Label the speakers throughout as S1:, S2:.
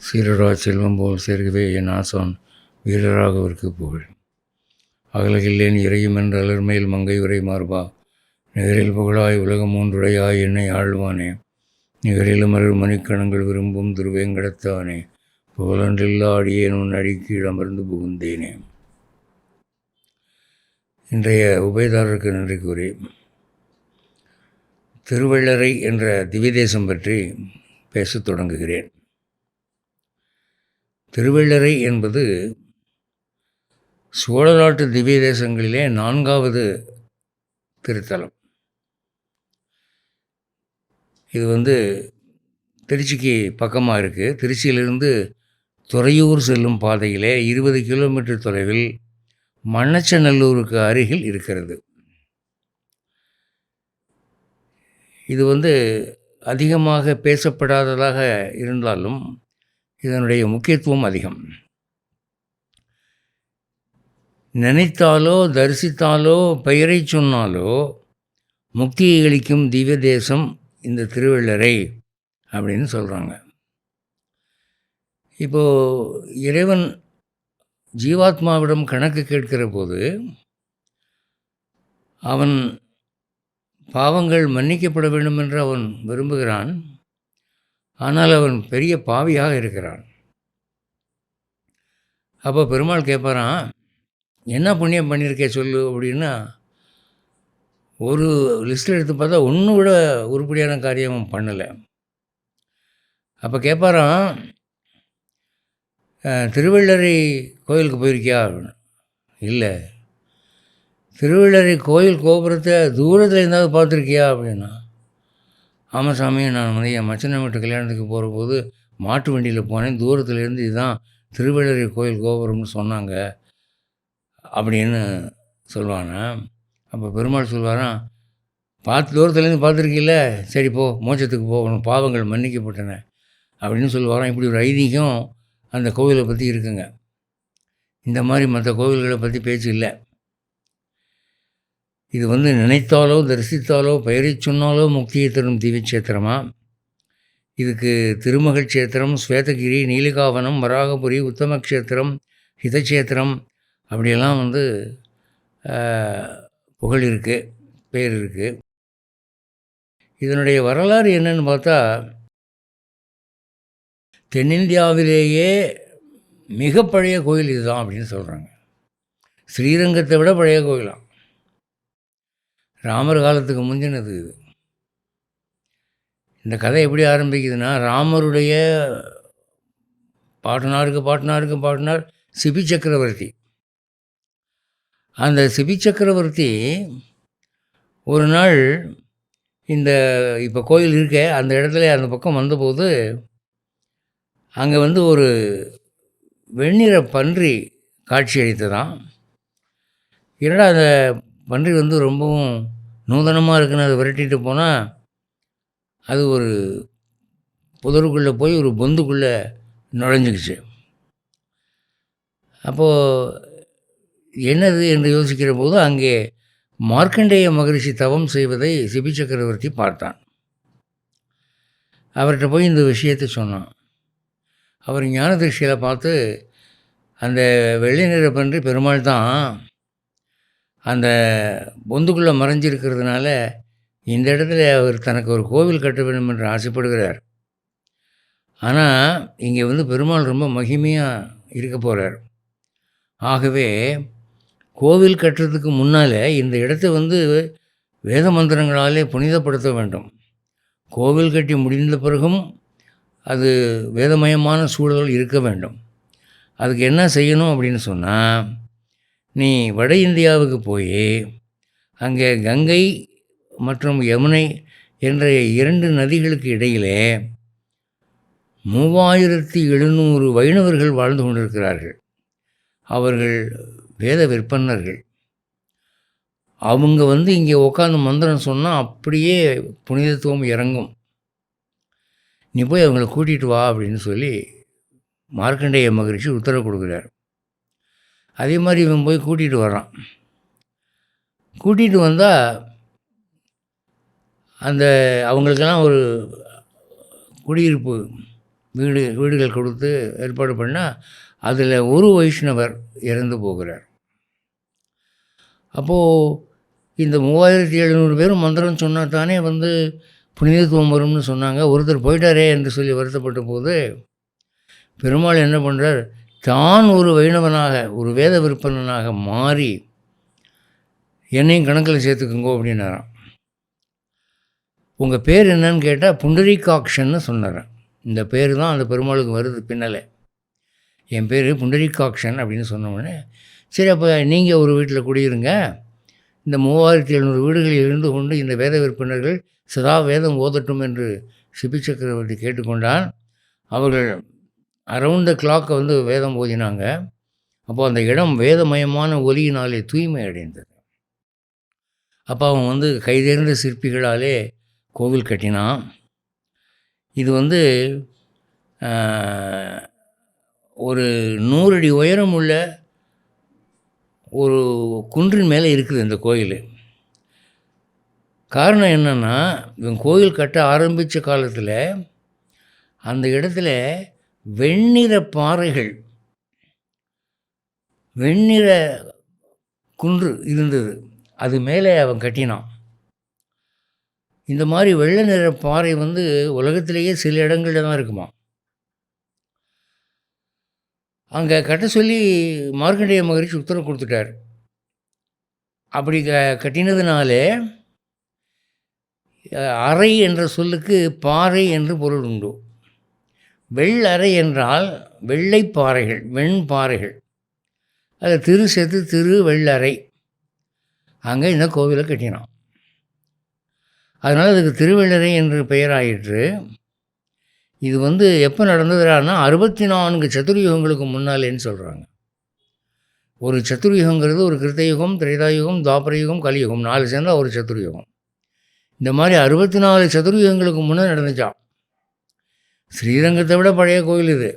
S1: சீரரா செல்வம் போல் சேர்க்கவே என் ஆசான் வீரராகவிற்கு புகழ். அகலகில்லேன் இறையும் என்ற அலர்மேல் மங்கை உரை மார்பா, நிகரில் புகழாய் உலகம் மூன்றுடையாய் என்னை ஆழ்வானே, நிகரிலும் அருள் மணிக்கணங்கள் விரும்பும் திருவேங்கடத்தானே, புகழன்றில்லா அடியேன் உன் அடிக்கீழ் அமர்ந்து புகுந்தேனே. இன்றைய உபயதாரருக்கு நன்றி கூறி திருவள்ளரை என்ற திவ்யதேசம் பற்றி பேசத் தொடங்குகிறேன். திருவள்ளரை என்பது சோழ நாட்டு திவ்ய தேசங்களிலே 4வது திருத்தலம். இது திருச்சிக்கு பக்கமாக இருக்குது. திருச்சியிலிருந்து துறையூர் செல்லும் பாதையிலே 20 கிலோமீட்டர் தொலைவில் மண்ணச்சநல்லூருக்கு அருகில் இருக்கிறது. இது அதிகமாக பேசப்படாததாக இருந்தாலும் இதனுடைய முக்கியத்துவம் அதிகம். நினைத்தாலோ தரிசித்தாலோ பெயரை சொன்னாலோ முக்தியை அளிக்கும் திவ்ய தேசம் இந்த திருவள்ளரை அப்படின்னு சொல்கிறாங்க. இப்போது இறைவன் ஜீவாத்மாவிடம் கணக்கு கேட்கிற போது அவன் பாவங்கள் மன்னிக்கப்பட வேண்டும் என்று அவன் விரும்புகிறான். ஆனால் அவன் பெரிய பாவியாக இருக்கிறான். அப்போ பெருமாள் கேட்பாரான், என்ன புண்ணியம் பண்ணியிருக்கே சொல்லு அப்படின்னா, ஒரு லிஸ்ட்டில் எடுத்து பார்த்தா ஒன்றும் விட உருப்படியான காரியம் பண்ணலை. அப்போ கேட்பாரான், திருவள்ளரை கோயிலுக்கு போயிருக்கியா? இல்லை. திருவள்ளரை கோயில் கோபுரத்தை தூரத்தில் இருந்தாவது பார்த்துருக்கியா அப்படின்னா, ஆமாம் சாமி, நான் என் மச்சனை வீட்டு கல்யாணத்துக்கு போகிற போது மாட்டு வண்டியில் போனேன், தூரத்துலேருந்து இதுதான் திருவள்ளரை கோயில் கோபுரம்னு சொன்னாங்க அப்படின்னு சொல்லுவானா. அப்போ பெருமாள் சொல்வாரான், தூரத்துலேருந்து பார்த்துருக்கீல்ல, சரி போ, மோட்சத்துக்கு போகணும், பாவங்கள் மன்னிக்கப்பட்டன அப்படின்னு சொல்லுவாரான். இப்படி ஒரு ஐதீகம் அந்த கோவிலை பற்றி இருக்குங்க. இந்த மாதிரி மற்ற கோவில்களை பற்றி பேச்சு இல்லை. இது நினைத்தாலோ தரிசித்தாலோ பெயரை சொன்னாலோ முக்தியை தரும் திவ்யக்ஷேத்திரமா. இதுக்கு திருமகள் க்ஷேத்திரம், ஸ்வேதகிரி, நீலிகாவனம், வராகபுரி, உத்தமக்ஷேத்திரம், ஹிதக்ஷேத்திரம் அப்படியெல்லாம் புகழ் இருக்குது, பேர் இருக்குது. இதனுடைய வரலாறு என்னன்னு பார்த்தா, தென்னிந்தியாவிலேயே மிக பழைய கோயில் இதுதான் அப்படின்னு சொல்கிறாங்க. ஸ்ரீரங்கத்தை விட பழைய கோயிலாம். ராமர் காலத்துக்கு முந்தினது இது. இந்த கதை எப்படி ஆரம்பிக்குதுன்னா, ராமருடைய பாட்டனார் சிபி சக்கரவர்த்தி. அந்த சிபி சக்கரவர்த்தி ஒரு நாள் இப்போ கோயில் இருக்க அந்த இடத்துல அந்த பக்கம் வந்தபோது அங்கே ஒரு வெண்ணிற பன்றி காட்சி அளித்ததான். என்னடா அந்த பன்றி ரொம்பவும் நூதனமாக இருக்குன்னு அதை விரட்டிட்டு போனால் அது ஒரு புதருக்குள்ளே போய் ஒரு பொந்துக்குள்ளே நுழைஞ்சிக்கிச்சு. அப்போது என்னது என்று யோசிக்கிற போது அங்கே மார்க்கண்டேய மகரிஷி தவம் செய்வதை சிபி சக்கரவர்த்தி பார்த்தான். அவர்கிட்ட போய் இந்த விஷயத்தை சொன்னான். அவர் ஞான திருஷ்டியில் பார்த்து, அந்த வெள்ளை நிற பன்றி பெருமாள் தான், அந்த பொந்துக்குள்ளே மறைஞ்சிருக்கிறதுனால இந்த இடத்துல அவர் தனக்கு ஒரு கோவில் கட்ட வேண்டும் என்று ஆசைப்படுகிறார். ஆனால் இங்கே பெருமாள் ரொம்ப மகிமையாக இருக்க போகிறார். ஆகவே கோவில் கட்டுறதுக்கு முன்னால் இந்த இடத்த வேத மந்திரங்களாலே புனிதப்படுத்த வேண்டும். கோவில் கட்டி முடிந்த பிறகும் அது வேதமயமான சூழல் இருக்க வேண்டும். அதுக்கு என்ன செய்யணும் அப்படின்னு சொன்னால், நீ வட இந்தியாவுக்கு போய் அங்கே கங்கை மற்றும் யமுனை என்ற 2 நதிகளுக்கு இடையிலே 3700 வைணவர்கள் வாழ்ந்து கொண்டிருக்கிறார்கள். அவர்கள் வேத விற்பன்னர்கள். அவங்க இங்கே உட்காந்து மந்திரம் சொன்னால் அப்படியே புனிதத்துவம் இறங்கும். நீ போய் அவங்கள கூட்டிகிட்டு வா அப்படின்னு சொல்லி மார்க்கண்டேய மகரிஷி உத்தரவு கொடுக்குறார். அதே மாதிரி இவன் போய் கூட்டிகிட்டு வரான். கூட்டிகிட்டு வந்தால் அவங்களுக்கெல்லாம் ஒரு குடியிருப்பு வீடுகள் கொடுத்து ஏற்பாடு பண்ணால் அதில் ஒரு வைஷ்ணவர் இறந்து போகிறார். அப்போது இந்த 3700 பேரும் மந்திரம் சொன்னால் தானே புனிதத்துவம் வரும்னு சொன்னாங்க. ஒருத்தர் போயிட்டாரே என்று சொல்லி வருத்தப்பட்ட போது பெருமாள் என்ன பண்ணுறார், தான் ஒரு வைணவனாக ஒரு வேத விற்பனனாக மாறி என்னையும் கணக்கில் சேர்த்துக்குங்கோ அப்படின்னாராம். உங்கள் பேர் என்னன்னு கேட்டால் புண்டரீகாக்ஷன்னு சொன்னாரான். இந்த பேர் தான் அந்த பெருமாளுக்கு வருது பின்னலே. என் பேர் புண்டரீகாக்ஷன் அப்படின்னு சொன்னோடனே, சரி அப்போ நீங்கள் ஒரு வீட்டில் குடியிருங்க, இந்த 3700 வீடுகளில் இருந்து கொண்டு இந்த வேத விற்பனர்கள் சதா வேதம் ஓதட்டும் என்று சிபி சக்கரவர்த்தி கேட்டுக்கொண்டான். அவர்கள் அரவுண்ட் த கிளாக்கை வேதம் ஓதினாங்க. அப்போது அந்த இடம் வேதமயமான ஒலியினாலே தூய்மை அடைந்தது. அப்போ அவன் கைதேர்ந்த சிற்பிகளாலே கோவில் கட்டினான். இது ஒரு 100 அடி உயரம் உள்ள ஒரு குன்றின் மேலே இருக்குது இந்த கோயில். காரணம் என்னென்னா, இவன் கோயில் கட்ட ஆரம்பித்த காலத்தில் அந்த இடத்துல வெண்ணிற பாறைகள், வெண்ணிற குன்று இருந்தது. அது மேலே அவன் கட்டினான். இந்த மாதிரி வெள்ளை நிற பாறை உலகத்திலேயே சில இடங்களில் தான் இருக்குமா. அங்கே கட்ட சொல்லி மார்க்கண்டேய மகரிஷி உத்தரவு கொடுத்துட்டார். அப்படி கட்டினதுனாலே அறை என்ற சொல்லுக்கு பாறை என்று பொருள் உண்டு. வெள்ளறை என்றால் வெள்ளை பாறைகள், வெண்பாறைகள். அதில் திரு சேர்த்து திரு வெள்ளறை. அங்கே இந்த கோவிலை கட்டினான். அதனால் அதுக்கு திருவெள்ளறை என்று பெயராயிற்று. இது எப்போ நடந்ததுன்னா 64 சதுர்யுகங்களுக்கு முன்னாலேன்னு சொல்கிறாங்க. ஒரு சதுர்யுகங்கிறது ஒரு கிருத்தயுகம், திரேதாயுகம், துவாபரயுகம், கலியுகம் 4 சேர்ந்தால் ஒரு சதுர்யுகம். இந்த மாதிரி 64 சதுர்யுகங்களுக்கு முன்னே நடந்துச்சான். ஸ்ரீரங்கத்தை விட பழைய கோயில் இது.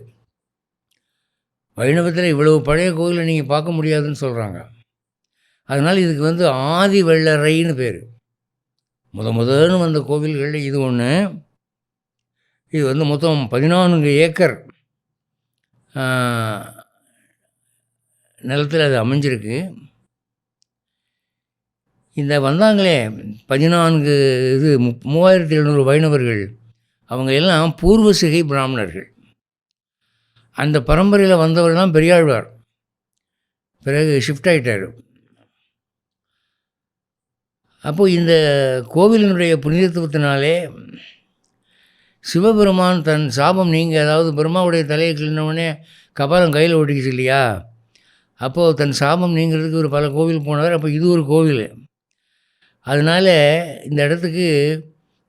S1: வைணவத்தில் இவ்வளவு பழைய கோயிலை நீங்கள் பார்க்க முடியாதுன்னு சொல்கிறாங்க. அதனால் இதுக்கு ஆதி வெள்ளறைன்னு பேர். முதல்னு வந்த கோவில்களில் இது ஒன்று. இது மொத்தம் 14 ஏக்கர் நிலத்தில் அது அமைஞ்சிருக்கு. இந்த வந்தாங்களே 14 3700 வைணவர்கள், அவங்க எல்லாம் பூர்வ சிகை பிராமணர்கள். அந்த பரம்பரையில் வந்தவர் தான் பெரியாழ்வார். பிறகு ஷிஃப்ட் ஆகிட்டார். அப்போது இந்த கோவிலினுடைய புனிதத்துவத்தினாலே சிவபெருமான் தன் சாபம் நீங்கள், அதாவது பிரம்மாவுடைய தலையை கிள்ளினவுடனே கபாலம் கையில் ஓட்டிக்கிச்சு இல்லையா, அப்போது தன் சாபம் நீங்கிறதுக்கு ஒரு பல கோவில் போனவர். அப்போ இது ஒரு கோவில். அதனால் இந்த இடத்துக்கு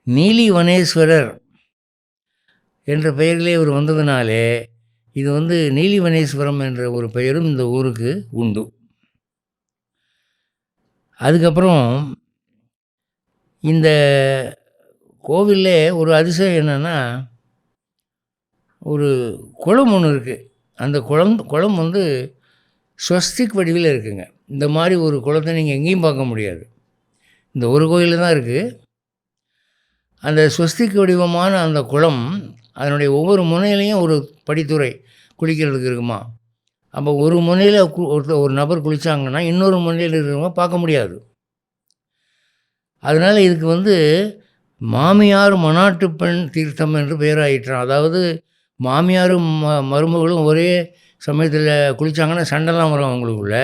S1: நீலிவனேஸ்வரர் என்ற பெயரிலே இவர் வந்ததுனாலே இது நீலிவனேஸ்வரம் என்ற ஒரு பெயரும் இந்த ஊருக்கு உண்டு. அதுக்கப்புறம் இந்த கோவிலில் ஒரு அதிசயம் என்னென்னா, ஒரு குளம் ஒன்று இருக்குது. அந்த குளம் ஸ்வஸ்திக் வடிவில் இருக்குங்க. இந்த மாதிரி ஒரு குளத்தை நீங்கள் எங்கேயும் பார்க்க முடியாது. இந்த ஒரு கோயிலில் தான் இருக்குது. அந்த ஸ்வஸ்திக் வடிவமான அந்த குளம், அதனுடைய ஒவ்வொரு முனையிலையும் ஒரு படித்துறை குளிக்கிறதுக்கு இருக்குமா. அப்போ ஒரு முனையில் ஒரு நபர் குளித்தாங்கன்னா இன்னொரு முனையில் இருக்கிறவங்க பார்க்க முடியாது. அதனால் இதுக்கு மாமியார் மனாட்டு பெண் தீர்த்தம் என்று பெயராயிற்றான். அதாவது மாமியாரும் மருமகளும் ஒரே சமயத்தில் குளித்தாங்கன்னா சண்டைலாம் வரும் அவங்களுக்குள்ள.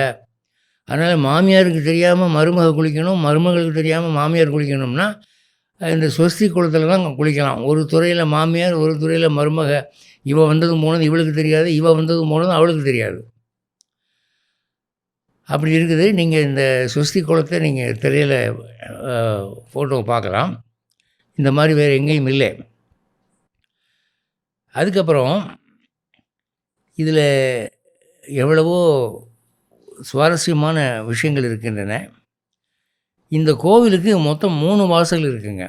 S1: அதனால் மாமியாருக்கு தெரியாமல் மருமக குளிக்கணும், மருமகளுக்கு தெரியாமல் மாமியார் குளிக்கணும்னா இந்த ஸ்வஸ்தி குளத்தில் தான் குளிக்கலாம். ஒரு துறையில் மாமியார், ஒரு துறையில் மருமக. இவ வந்ததும் போனது இவளுக்கு தெரியாது, இவ வந்ததும் போனது அவளுக்கு தெரியாது. அப்படி இருக்குது. நீங்கள் இந்த ஸ்வஸ்தி குளத்தை நீங்கள் திரையில் ஃபோட்டோ பார்க்கலாம். இந்த மாதிரி வேறு எங்கேயும் இல்லை. அதுக்கப்புறம் இதில் எவ்வளவோ சுவாரஸ்யமான விஷயங்கள் இருக்கின்றன. இந்த கோவிலுக்கு மொத்தம் 3 வாசல் இருக்குங்க.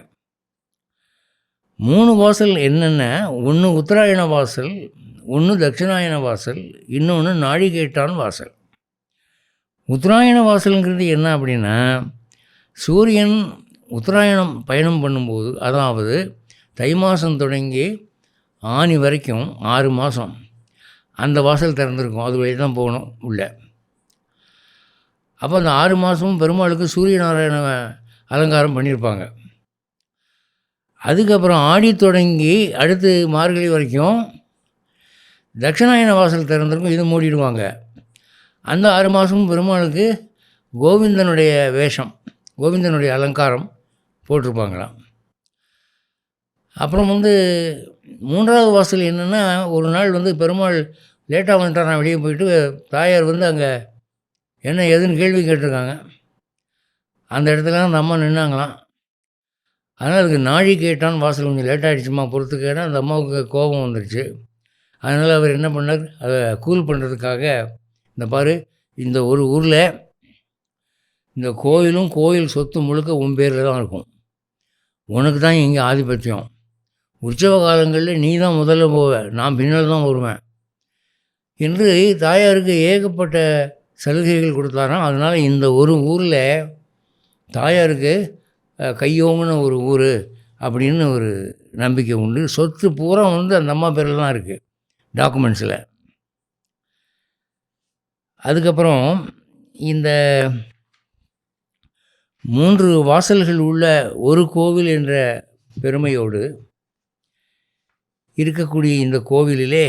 S1: 3 வாசல் என்னென்ன, ஒன்று உத்தராயண வாசல், ஒன்று தட்சிணாயன வாசல், இன்னொன்று நாழிகேட்டான் வாசல். உத்தராயண வாசலுங்கிறது என்ன அப்படின்னா, சூரியன் உத்தராயணம் பயணம் பண்ணும்போது, அதாவது தை மாதம் தொடங்கி ஆனி வரைக்கும் 6 மாதம் அந்த வாசல் திறந்திருக்கும். அது வழி தான் போகணும் உள்ளே. அப்போ அந்த 6 மாதமும் பெருமாளுக்கு சூரிய நாராயண அலங்காரம் பண்ணியிருப்பாங்க. அதுக்கப்புறம் ஆடி தொடங்கி அடுத்து மார்கழி வரைக்கும் தட்சிணாயன வாசல் திறந்திருக்கும். இது மூடிடுவாங்க. அந்த 6 மாதமும் பெருமாளுக்கு கோவிந்தனுடைய வேஷம், கோவிந்தனுடைய அலங்காரம் போட்டிருப்பாங்களாம். அப்புறம் 3வது வாசல் என்னென்னா, ஒரு நாள் பெருமாள் லேட்டாக வந்துட்டாரான். வெளியே போயிட்டு தாயார் அங்கே என்ன ஏதுன்னு கேள்வி கேட்டிருக்காங்க. அந்த இடத்துல அந்த அம்மா நின்னாங்களாம். அதனால் அதுக்கு நாழி கேட்டான்னு வாசல் கொஞ்சம் லேட்டாகிடுச்சுமா பொறுத்து கேட்டால் அந்த அம்மாவுக்கு கோபம் வந்துடுச்சு. அதனால் அவர் என்ன பண்ணார், அதை கூல் பண்ணுறதுக்காக, இந்த பாரு, இந்த ஒரு ஊரில் இந்த கோயிலும் கோயில் சொத்து முழுக்க உன் பேரில் தான் இருக்கும். உனக்கு தான் இங்கே ஆதிபத்தியம். உற்சவ காலங்களில் நீ தான் முதல்ல போவ, நான் பின்னால் தான் வருவேன் என்று தாயாருக்கு ஏகப்பட்ட சலுகைகள் கொடுத்தாராம். அதனால் இந்த ஒரு ஊரில் தாயாருக்கு கையோங்கின ஒரு ஊர் அப்படின்னு ஒரு நம்பிக்கை உண்டு. சொத்து பூரா அந்த அம்மா பேரில் தான் இருக்குது டாக்குமெண்ட்ஸில். அதுக்கப்புறம் இந்த 3 வாசல்கள் உள்ள ஒரு கோவில் என்ற பெருமையோடு இருக்கக்கூடிய இந்த கோவிலிலே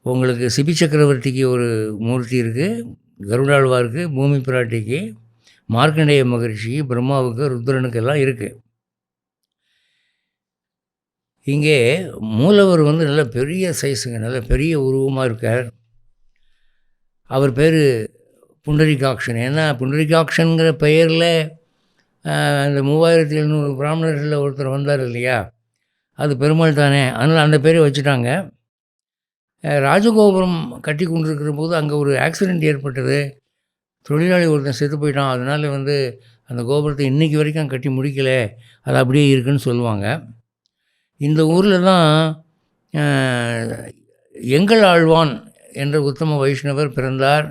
S1: உங்களுக்கு சிபி சக்கரவர்த்திக்கு ஒரு மூர்த்தி இருக்குது, கருடாழ்வாருக்கு, பூமி பிராட்டிக்கு, மார்க்கண்டேய மகரிஷிக்கு, பிரம்மாவுக்கு, ருத்ரனுக்கு எல்லாம் இருக்குது. இங்கே மூலவர் நல்ல பெரிய சைஸுங்க, நல்ல பெரிய உருவமாக இருக்கார். அவர் பேர் புண்டரிகாக்ஷன். ஏன்னா புண்டரிகாக்ஷனுங்கிற பெயரில் அந்த 3700 பிராமணர்களில் ஒருத்தர் வந்தார் இல்லையா, அது பெருமாள் தானே. அதனால் அந்த பேரை வச்சுட்டாங்க. ராஜகோபுரம் கட்டி கொண்டிருக்கிற போது அங்கே ஒரு ஆக்சிடெண்ட் ஏற்பட்டது. தொழிலாளி ஒருத்தன் செத்து போயிட்டான். அதனால் அந்த கோபுரத்தை இன்றைக்கி வரைக்கும் கட்டி முடிக்கலை, அது அப்படியே இருக்குதுன்னு சொல்லுவாங்க. இந்த ஊரில் தான் எங்கள் ஆழ்வான் என்ற உத்தம வைஷ்ணவர் பிறந்தார்.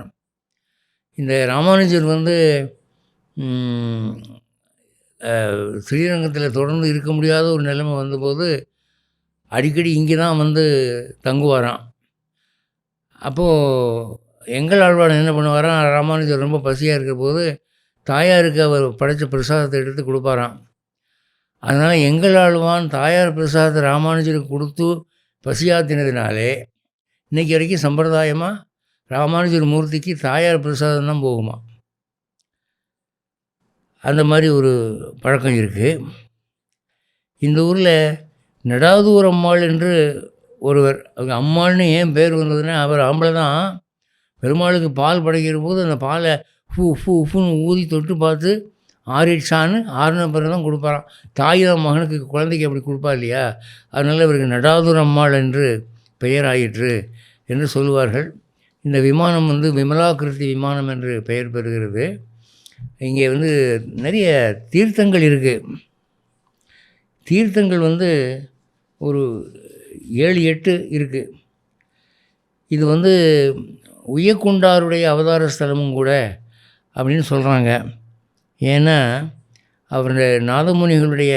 S1: இந்த ராமானுஜர் ஸ்ரீரங்கத்தில் தொடர்ந்து இருக்க முடியாத ஒரு நிலைமை வந்தபோது அடிக்கடி இங்கே தான் தங்குவாராம். அப்போது எங்கள் ஆழ்வான் என்ன பண்ணுவாராம், ராமானுஜர் ரொம்ப பசியாக இருக்கிற போது தாயாருக்கு அவர் படைத்த பிரசாதத்தை எடுத்து கொடுப்பாராம். அதனால் எங்கள் ஆழ்வான் தாயார் பிரசாதத்தை ராமானுஜருக்கு கொடுத்து பசியாத்தினதுனாலே இன்றைக்கி வரைக்கும் சம்பிரதாயமாக ராமானுஜர் மூர்த்திக்கு தாயார் பிரசாதம் தான் போகுமா. அந்த மாதிரி ஒரு பழக்கம் இருக்குது. இந்த ஊரில் நடாதூர் அம்மாள் என்று ஒருவர், அவங்க அம்மாள்னு ஏன் பேர் வந்ததுன்னா, அவர் ஆம்பளை தான். பெருமாளுக்கு பால் படைக்கிற போது அந்த பாலை உஃப்னு ஊதி தொட்டு பார்த்து ஆறிடுச்சான்னு ஆறுன பிறகு தான் கொடுப்பாராம். தாய் தான் மகனுக்கு குழந்தைக்கு அப்படி கொடுப்பா இல்லையா, அதனால் இவருக்கு நடாதூர் அம்மாள் என்று பெயர் ஆயிற்று என்று சொல்லுவார்கள். இந்த விமானம் விமலாகிருதி விமானம் என்று பெயர் பெறுகிறது. இங்கே நிறைய தீர்த்தங்கள் இருக்குது. தீர்த்தங்கள் ஒரு 7-8 இருக்குது. இது உய்யக்குண்டாருடைய அவதார ஸ்தலமும் கூட அப்படின்னு சொல்கிறாங்க. ஏன்னா அவர் நாதமுனிகளுடைய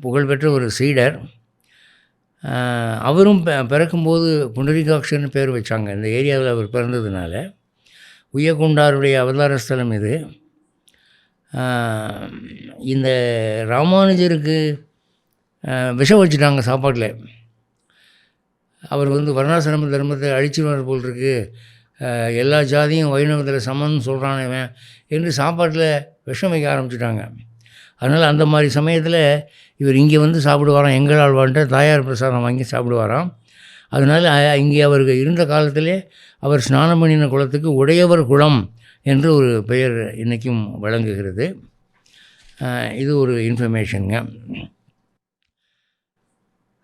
S1: புகழ்பெற்ற ஒரு சீடர். அவரும் பிறக்கும்போது புண்டரிகாக்ஷன்னு பேர் வச்சாங்க. இந்த ஏரியாவில் அவர் பிறந்ததுனால உய்யக்குண்டாருடைய அவதார ஸ்தலம் இது. இந்த ராமானுஜருக்கு விஷம் வச்சுட்டாங்க சாப்பாட்டில். அவர் வர்ணாசிரம தர்மத்தை அழிச்சுவார் போல் இருக்குது, எல்லா ஜாதியும் வைணவத்தில் சமன்னு சொல்கிறானவன் என்று சாப்பாட்டில் விஷம் வைக்க ஆரம்பிச்சிட்டாங்க. அதனால் அந்த மாதிரி சமயத்தில் இவர் இங்கே சாப்பிடுவாராம். எங்கள் ஆழ்வான்ட்ட தாயார் பிரசாதம் வாங்கி சாப்பிடுவாராம். அதனால் இங்கே அவருக்கு இருந்த காலத்திலே அவர் ஸ்நானம் பண்ணின குளத்துக்கு உடையவர் குளம் என்று ஒரு பெயர் இன்றைக்கும் வழங்குகிறது. இது ஒரு இன்ஃபர்மேஷனுங்க.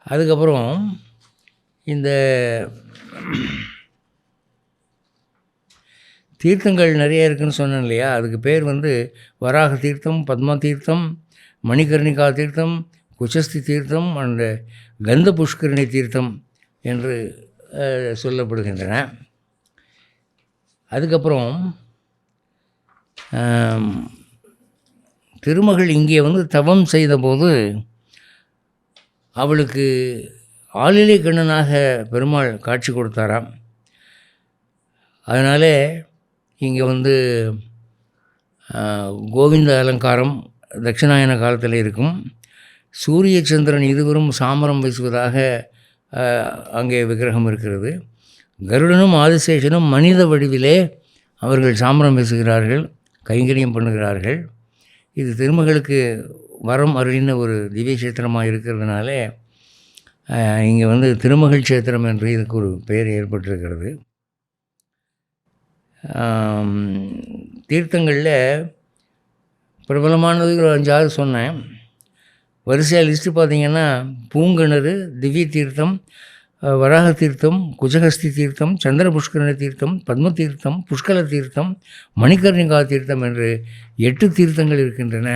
S1: அதுக்கப்புறம் இந்த தீர்த்தங்கள் நிறைய இருக்குதுன்னு சொன்னேன் இல்லையா, அதுக்கு பேர் வராக தீர்த்தம், பத்ம தீர்த்தம், மணிகர்ணிகா தீர்த்தம், குச்சஸ்தி தீர்த்தம் அண்ட் கந்த புஷ்கரணி தீர்த்தம் என்று சொல்லப்படுகின்றன. அதுக்கப்புறம் திருமகள் இங்கே தவம் செய்தபோது அவளுக்கு ஆளிலை கண்ணனாக பெருமாள் காட்சி கொடுத்தாராம். அதனால் இங்கே வந்து கோவிந்த அலங்காரம் தட்சிணாயன காலத்தில் இருக்கும். சூரிய சந்திரன் இருவரும் சாமரம் வீசுவதாக அங்கே விக்கிரகம் இருக்கிறது. கருடனும் ஆதிசேஷனும் மனித வடிவிலே அவர்கள் சாமரம் வீசுகிறார்கள், கைங்கரியம் பண்ணுகிறார்கள். இது திருமகளுக்கு வரம் அருளின ஒரு திவ்ய கஷேத்திரமாக இருக்கிறதுனால இங்கே வந்து திருமகள் கஷேத்திரம் என்று இதுக்கு ஒரு பெயர் ஏற்பட்டிருக்கிறது. தீர்த்தங்களில் பிரபலமானது ஒரு 5 சொன்னேன். வரிசையாக லிஸ்ட்டு பார்த்திங்கன்னா பூங்கணறு, திவ்ய தீர்த்தம், வராக தீர்த்தம், குஜகஸ்தி தீர்த்தம், சந்திர புஷ்கரண தீர்த்தம், பத்ம தீர்த்தம், புஷ்கல தீர்த்தம், மணிகர்ணிகா தீர்த்தம் என்று 8 தீர்த்தங்கள் இருக்கின்றன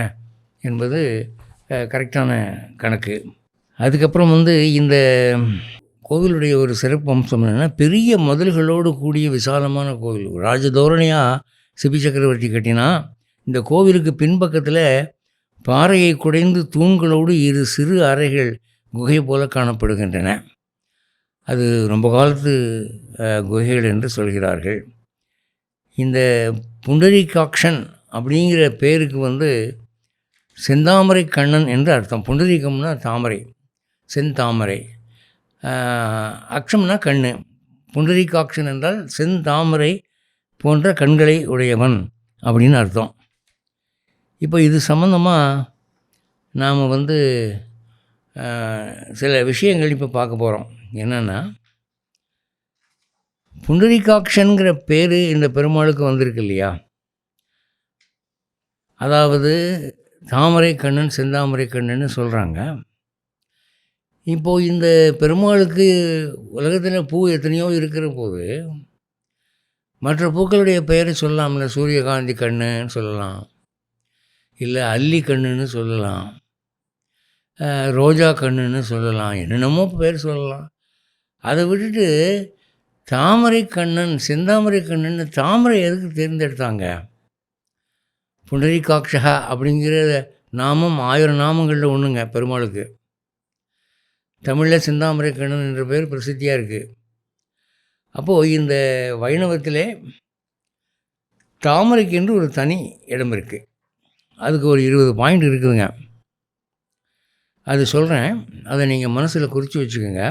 S1: என்பது கரெக்டான கணக்கு. அதுக்கப்புறம் வந்து இந்த கோவிலுடைய ஒரு சிறப்பு அம்சம் என்னென்னா, பெரிய மதில்களோடு கூடிய விசாலமான கோவில். ராஜதோரணையாக சிபி சக்கரவர்த்தி கட்டினா. இந்த கோவிலுக்கு பின்பக்கத்தில் பாறையை குடைந்து தூண்களோடு 2 சிறு அறைகள் குகை போல காணப்படுகின்றன. அது ரொம்ப காலத்து குகைகள் என்று சொல்கிறார்கள். இந்த புண்டரீகாக்ஷன் அப்படிங்கிற பேருக்கு வந்து செந்தாமரை கண்ணன் என்று அர்த்தம். புண்டரீகம்னா தாமரை, செந்தாமரை, அக்ஷம்னா கண். புண்டரீகாக்ஷன் என்றால் செந்தாமரை போன்ற கண்களை உடையவன் அப்படின்னு அர்த்தம். இப்போ இது சம்மந்தமாக நாம் வந்து சில விஷயங்கள் இப்போ பார்க்க போகிறோம். என்னென்னா, புண்டரீகாக்ஷன்கிற பேர் இந்த பெருமாளுக்கு வந்திருக்கு இல்லையா? அதாவது தாமரை கண்ணன், செந்தாமரை கண்ணன்னு சொல்கிறாங்க. இப்போது இந்த பெருமாளுக்கு உலகத்தில் பூ எத்தனையோ இருக்கிற போது மற்ற பூக்களுடைய பெயரை சொல்லலாம்ல. சூரியகாந்தி கண்ணுன்னு சொல்லலாம், இல்லை அல்லி கண்ணுன்னு சொல்லலாம், ரோஜா கண்ணுன்னு சொல்லலாம், என்னென்னமோ பேர் சொல்லலாம். அதை விட்டுட்டு தாமரை கண்ணன், செந்தாமரை கண்ணன்னு தாமரை எதுக்கு தேர்ந்தெடுத்தாங்க? புண்டரீகாக்ஷா அப்படிங்கிற நாமம் 1000 நாமங்களில் ஒன்றுங்க பெருமாளுக்கு. தமிழில் செந்தாமரை கண்ணன் என்ற பேர் பிரசித்தியாக இருக்குது. அப்போது இந்த வைணவத்திலே தாமரைக்கு என்று ஒரு தனி இடம் இருக்குது. அதுக்கு ஒரு 20 பாயிண்ட் இருக்குதுங்க. அது சொல்கிறேன், அதை நீங்கள் மனசில் குறித்து வச்சுக்கோங்க.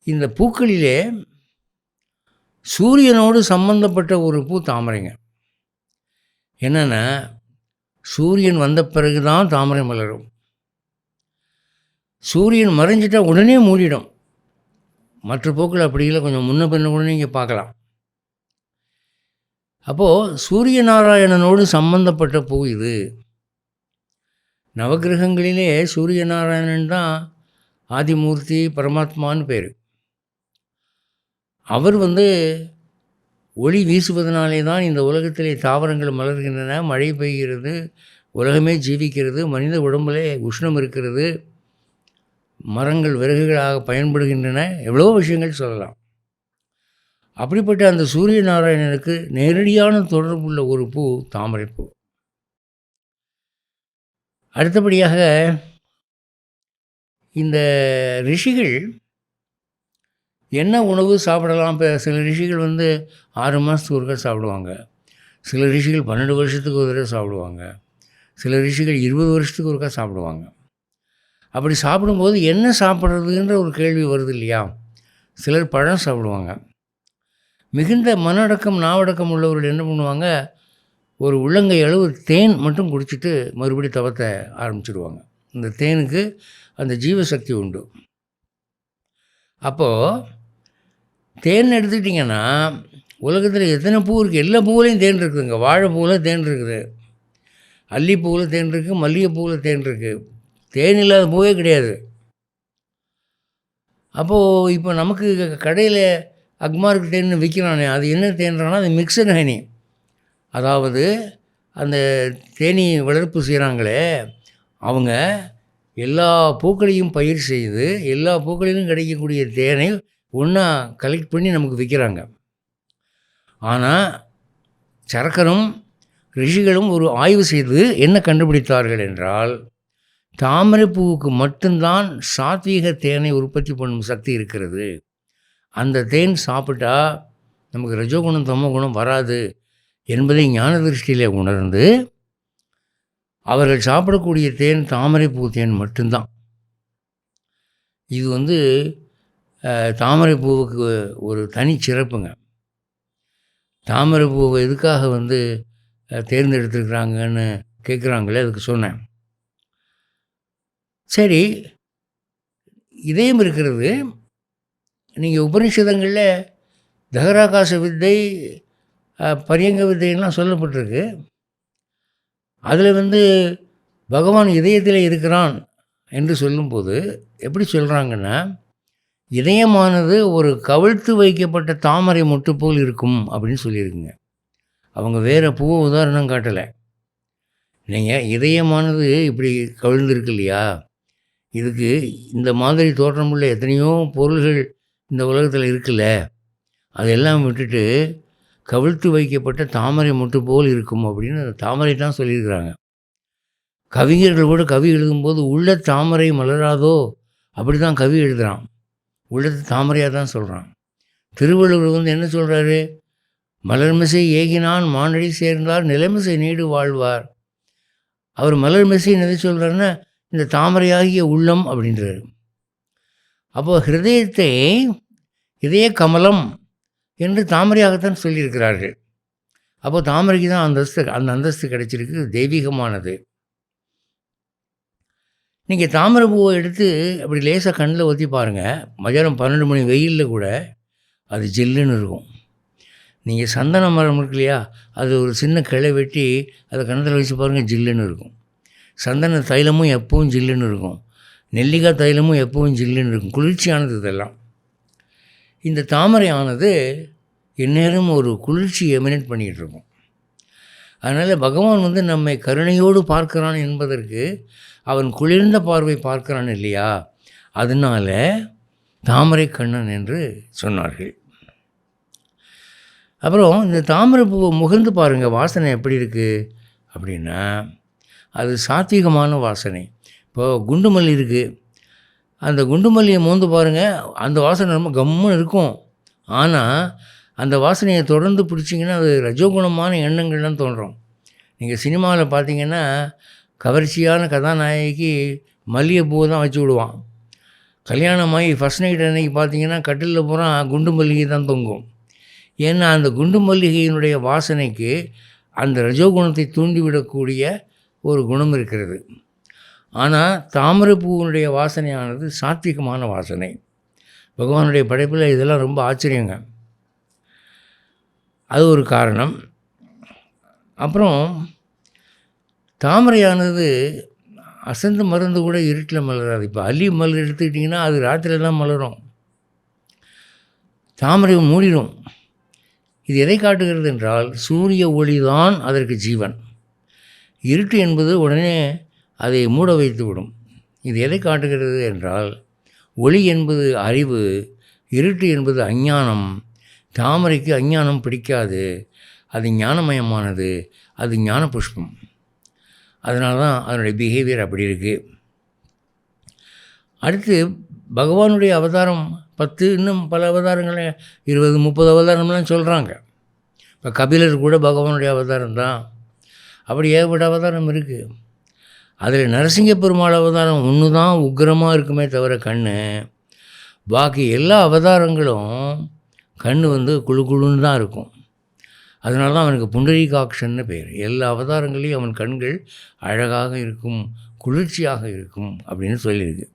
S1: இந்த பூக்களிலே சூரியனோடு சம்பந்தப்பட்ட ஒரு பூ தாமரைங்க. என்னென்னா, சூரியன் வந்த பிறகு தான் தாமரை மலரும். சூரியன் மறைஞ்சிட்டால் உடனே மூடிடும். மற்ற பூக்கள் அப்படி இல்லை, கொஞ்சம் முன்ன பின்ன கூட நீங்கள் பார்க்கலாம். அப்போது சூரிய நாராயணனோடு சம்பந்தப்பட்ட பூ இது. நவகிரகங்களிலே சூரிய நாராயணன் தான் ஆதிமூர்த்தி, பரமாத்மான்னு பேர். அவர் வந்து ஒளி வீசுவதனாலே தான் இந்த உலகத்திலே தாவரங்கள் மலர்கின்றன, மழை பெய்கிறது, உலகமே ஜீவிக்கிறது, மனித உடம்பிலே உஷ்ணம் இருக்கிறது, மரங்கள் விறகுகளாக பயன்படுகின்றன, எவ்வளோ விஷயங்கள் சொல்லலாம். அப்படிப்பட்ட அந்த சூரிய நாராயணனுக்கு நேரடியான தொடர்புள்ள ஒரு பூ தாமரைப்பூ. அடுத்தபடியாக இந்த ரிஷிகள் என்ன உணவு சாப்பிடலாம்? இப்போ சில ரிஷிகள் வந்து 6 மாதத்துக்கு ஒருக்கா சாப்பிடுவாங்க, சில ரிஷிகள் 12 வருஷத்துக்கு ஒரு தடவை சாப்பிடுவாங்க, சில ரிஷிகள் 20 வருஷத்துக்கு ஒருக்கா சாப்பிடுவாங்க. அப்படி சாப்பிடும்போது என்ன சாப்பிட்றதுன்ற ஒரு கேள்வி வருது இல்லையா? சிலர் பழம் சாப்பிடுவாங்க. மிகுந்த மன அடக்கம், நாவடக்கம் உள்ளவர்கள் என்ன பண்ணுவாங்க, ஒரு உள்ளங்கை அளவு தேன் மட்டும் குடிச்சிட்டு மறுபடியும் தவத்தை ஆரம்பிச்சிடுவாங்க. இந்த தேனுக்கு அந்த ஜீவசக்தி உண்டு. அப்போது தேன் எடுத்துக்கிட்டிங்கன்னா உலகத்தில் எத்தனை பூ இருக்குது? எல்லா பூவிலையும் தேன் இருக்குதுங்க. வாழைப்பூவில் தேன் இருக்குது, அல்லிப்பூவில் தேன் இருக்குது, மல்லிகைப்பூவில் தேன் இருக்குது. தேன் இல்லாத பூவே கிடையாது. அப்போது இப்போ நமக்கு கடையில் அக்மார்க் தேன் விற்கிறானே, அது என்ன தேன்றானா? அது மிக்சட் ஹனி. அதாவது அந்த தேனீ வளர்ப்பு செய்கிறாங்களே, அவங்க எல்லா பூக்களையும் பயிர் செய்து எல்லா பூக்களிலும் கிடைக்கக்கூடிய தேனை ஒன்றா கலெக்ட் பண்ணி நமக்கு விற்கிறாங்க. ஆனால் சரக்கரும் ரிஷிகளும் ஒரு ஆய்வு செய்து என்ன கண்டுபிடித்தார்கள் என்றால், தாமரை பூவுக்கு மட்டும்தான் சாத்வீக தேனை உற்பத்தி பண்ணும் சக்தி இருக்கிறது. அந்த தேன் சாப்பிட்டா நமக்கு ரஜோகுணம் தமோகுணம் வராது என்பதை ஞான திருஷ்டியிலே உணர்ந்து அவர்கள் சாப்பிடக்கூடிய தேன் தாமரை பூ தேன் மட்டும்தான். இது தாமரை பூவுக்கு ஒரு தனி சிறப்புங்க. தாமரை பூவை எதுக்காக தேர்ந்தெடுத்துருக்குறாங்கன்னு கேட்குறாங்களே, அதுக்கு சொன்னேன். சரி, இதயம் இருக்கிறது. நீங்கள் உபனிஷதங்களில் தகராகாச வித்தை, பரியங்க வித்தையெல்லாம் சொல்லப்பட்டிருக்கு. அதில் பகவான் இதயத்தில் இருக்கிறான் என்று சொல்லும்போது எப்படி சொல்கிறாங்கன்னா, இதயமானது ஒரு கவிழ்த்து வைக்கப்பட்ட தாமரை மொட்டு போல் இருக்கும் அப்படின்னு சொல்லியிருக்குங்க. அவங்க வேறு பூவை உதாரணம் காட்டலை. நீங்கள் இதயமானது இப்படி கவிழ்ந்துருக்கு இல்லையா, இதுக்கு இந்த மாதிரி தோற்றமுள்ள எத்தனையோ பொருள்கள் இந்த உலகத்தில் இருக்குல்ல, அதெல்லாம் விட்டுட்டு கவிழ்த்து வைக்கப்பட்ட தாமரை மொட்டு போல் இருக்கும் அப்படின்னு தாமரை தான் சொல்லியிருக்கிறாங்க. கவிஞர்கள் கூட கவி எழுதும்போது உள்ள தாமரை மலராதோ அப்படி தான் கவி எழுதுகிறான். உள்ளது தாமரையாக தான் சொல்கிறான். திருவள்ளுவர் என்ன சொல்கிறாரு? மலர்மிசை ஏகினான் மானடி சேர்ந்தார் நிலைமிசை நீடு வாழ்வார். அவர் மலர்மிசைன்னு எதை சொல்கிறாருன்னா இந்த தாமரையாகிய உள்ளம் அப்படின்றாரு. அப்போது ஹிருதயத்தை இதய கமலம் என்று தாமரையாகத்தான் சொல்லியிருக்கிறார்கள். அப்போது தாமரைக்கு தான் அந்த அந்தஸ்து கிடைச்சிருக்கு, தெய்வீகமானது. நீங்கள் தாமரை பூவை எடுத்து அப்படி லேசாக கண்ணில் ஊற்றி பாருங்கள். மதியானம் 12 மணி வெயிலில் கூட அது ஜில்லுன்னு இருக்கும். நீங்கள் சந்தன மரம் இருக்கு இல்லையா, அது ஒரு சின்ன கிளை வெட்டி அதை கண்ணத்தில் வச்சு பாருங்கள், ஜில்லுன்னு இருக்கும். சந்தன தைலமும் எப்பவும் ஜில்லுன்னு இருக்கும். நெல்லிக்காய் தைலமும் எப்பவும் ஜில்லுன்னு இருக்கும். குளிர்ச்சியானது இதெல்லாம். இந்த தாமரை ஆனது எந்நேரம் ஒரு குளிர்ச்சி எமினேட் பண்ணிகிட்டு இருக்கும். அதனால் பகவான் நம்மை கருணையோடு பார்க்கிறான் என்பதற்கு அவன் குளிர்ந்த பார்வை பார்க்கிறான் இல்லையா, அதனால தாமரை கண்ணன் என்று சொன்னார்கள். அப்புறம் இந்த தாமரை பூவை முகர்ந்து பாருங்கள், வாசனை எப்படி இருக்குது அப்படின்னா அது சாத்வீகமான வாசனை. இப்போது குண்டுமல்லி இருக்குது, அந்த குண்டுமல்லியை மோந்து பாருங்கள், அந்த வாசனை ரொம்ப கம்முன்னு இருக்கும். ஆனால் அந்த வாசனையை தொடர்ந்து பிடிச்சிங்கன்னா அது ரஜோகுணமான எண்ணங்கள்லாம் தோன்றும். நீங்கள் சினிமாவில் பார்த்தீங்கன்னா கவர்ச்சியான கதாநாயகிக்கு மல்லிகைப்பூவை தான் வச்சு விடுவான். கல்யாணமாகி ஃபஸ்ட் நைட் அன்னைக்கு பார்த்தீங்கன்னா கட்டிலில் பூரா குண்டு மல்லிகை தான் தொங்கும். ஏன்னா அந்த குண்டு மல்லிகையினுடைய வாசனைக்கு அந்த ரஜோகுணத்தை தூண்டிவிடக்கூடிய ஒரு குணம் இருக்கிறது. ஆனால் தாமரை பூவினுடைய வாசனையானது சாத்விகமான வாசனை. பகவானுடைய படைப்பில் இதெல்லாம் ரொம்ப ஆச்சரியங்க. அது ஒரு காரணம். அப்புறம் தாமரையானது அசந்து மருந்து கூட இருட்டில் மலராது. இப்போ அல்லி மலர் எடுத்துக்கிட்டிங்கன்னா அது ராத்திரியில் தான் மலரும், தாமரை மூடிடும். இது எதை காட்டுகிறது என்றால் சூரிய ஒளி தான் அதற்கு ஜீவன். இருட்டு என்பது உடனே அதை மூட வைத்து விடும். இது எதை காட்டுகிறது என்றால் ஒளி என்பது அறிவு, இருட்டு என்பது அஞ்ஞானம். தாமரைக்கு அஞ்ஞானம் பிடிக்காது, அது ஞானமயமானது, அது ஞான புஷ்பம். அதனால தான் அதனுடைய பிஹேவியர் அப்படி இருக்குது. அடுத்து பகவானுடைய அவதாரம் 10, இன்னும் பல அவதாரங்களை 20, 30 அவதாரம்லாம் சொல்கிறாங்க. இப்போ கபிலர் கூட பகவானுடைய அவதாரம் தான். அப்படி ஏகப்பட்ட அவதாரம் இருக்குது. அதில் நரசிங்க பெருமாள் அவதாரம் ஒன்று தான் உக்கிரமாக இருக்குமே தவிர பாக்கி எல்லா அவதாரங்களும் கண் குழு குழுன்னு தான் இருக்கும். அதனால தான் அவனுக்கு புண்டரீகாக்ஷன்னு பேர். எல்லா அவதாரங்களையும் அவன் கண்கள் அழகாக இருக்கும், குளிர்ச்சியாக இருக்கும் அப்படின்னு சொல்லியிருக்கு.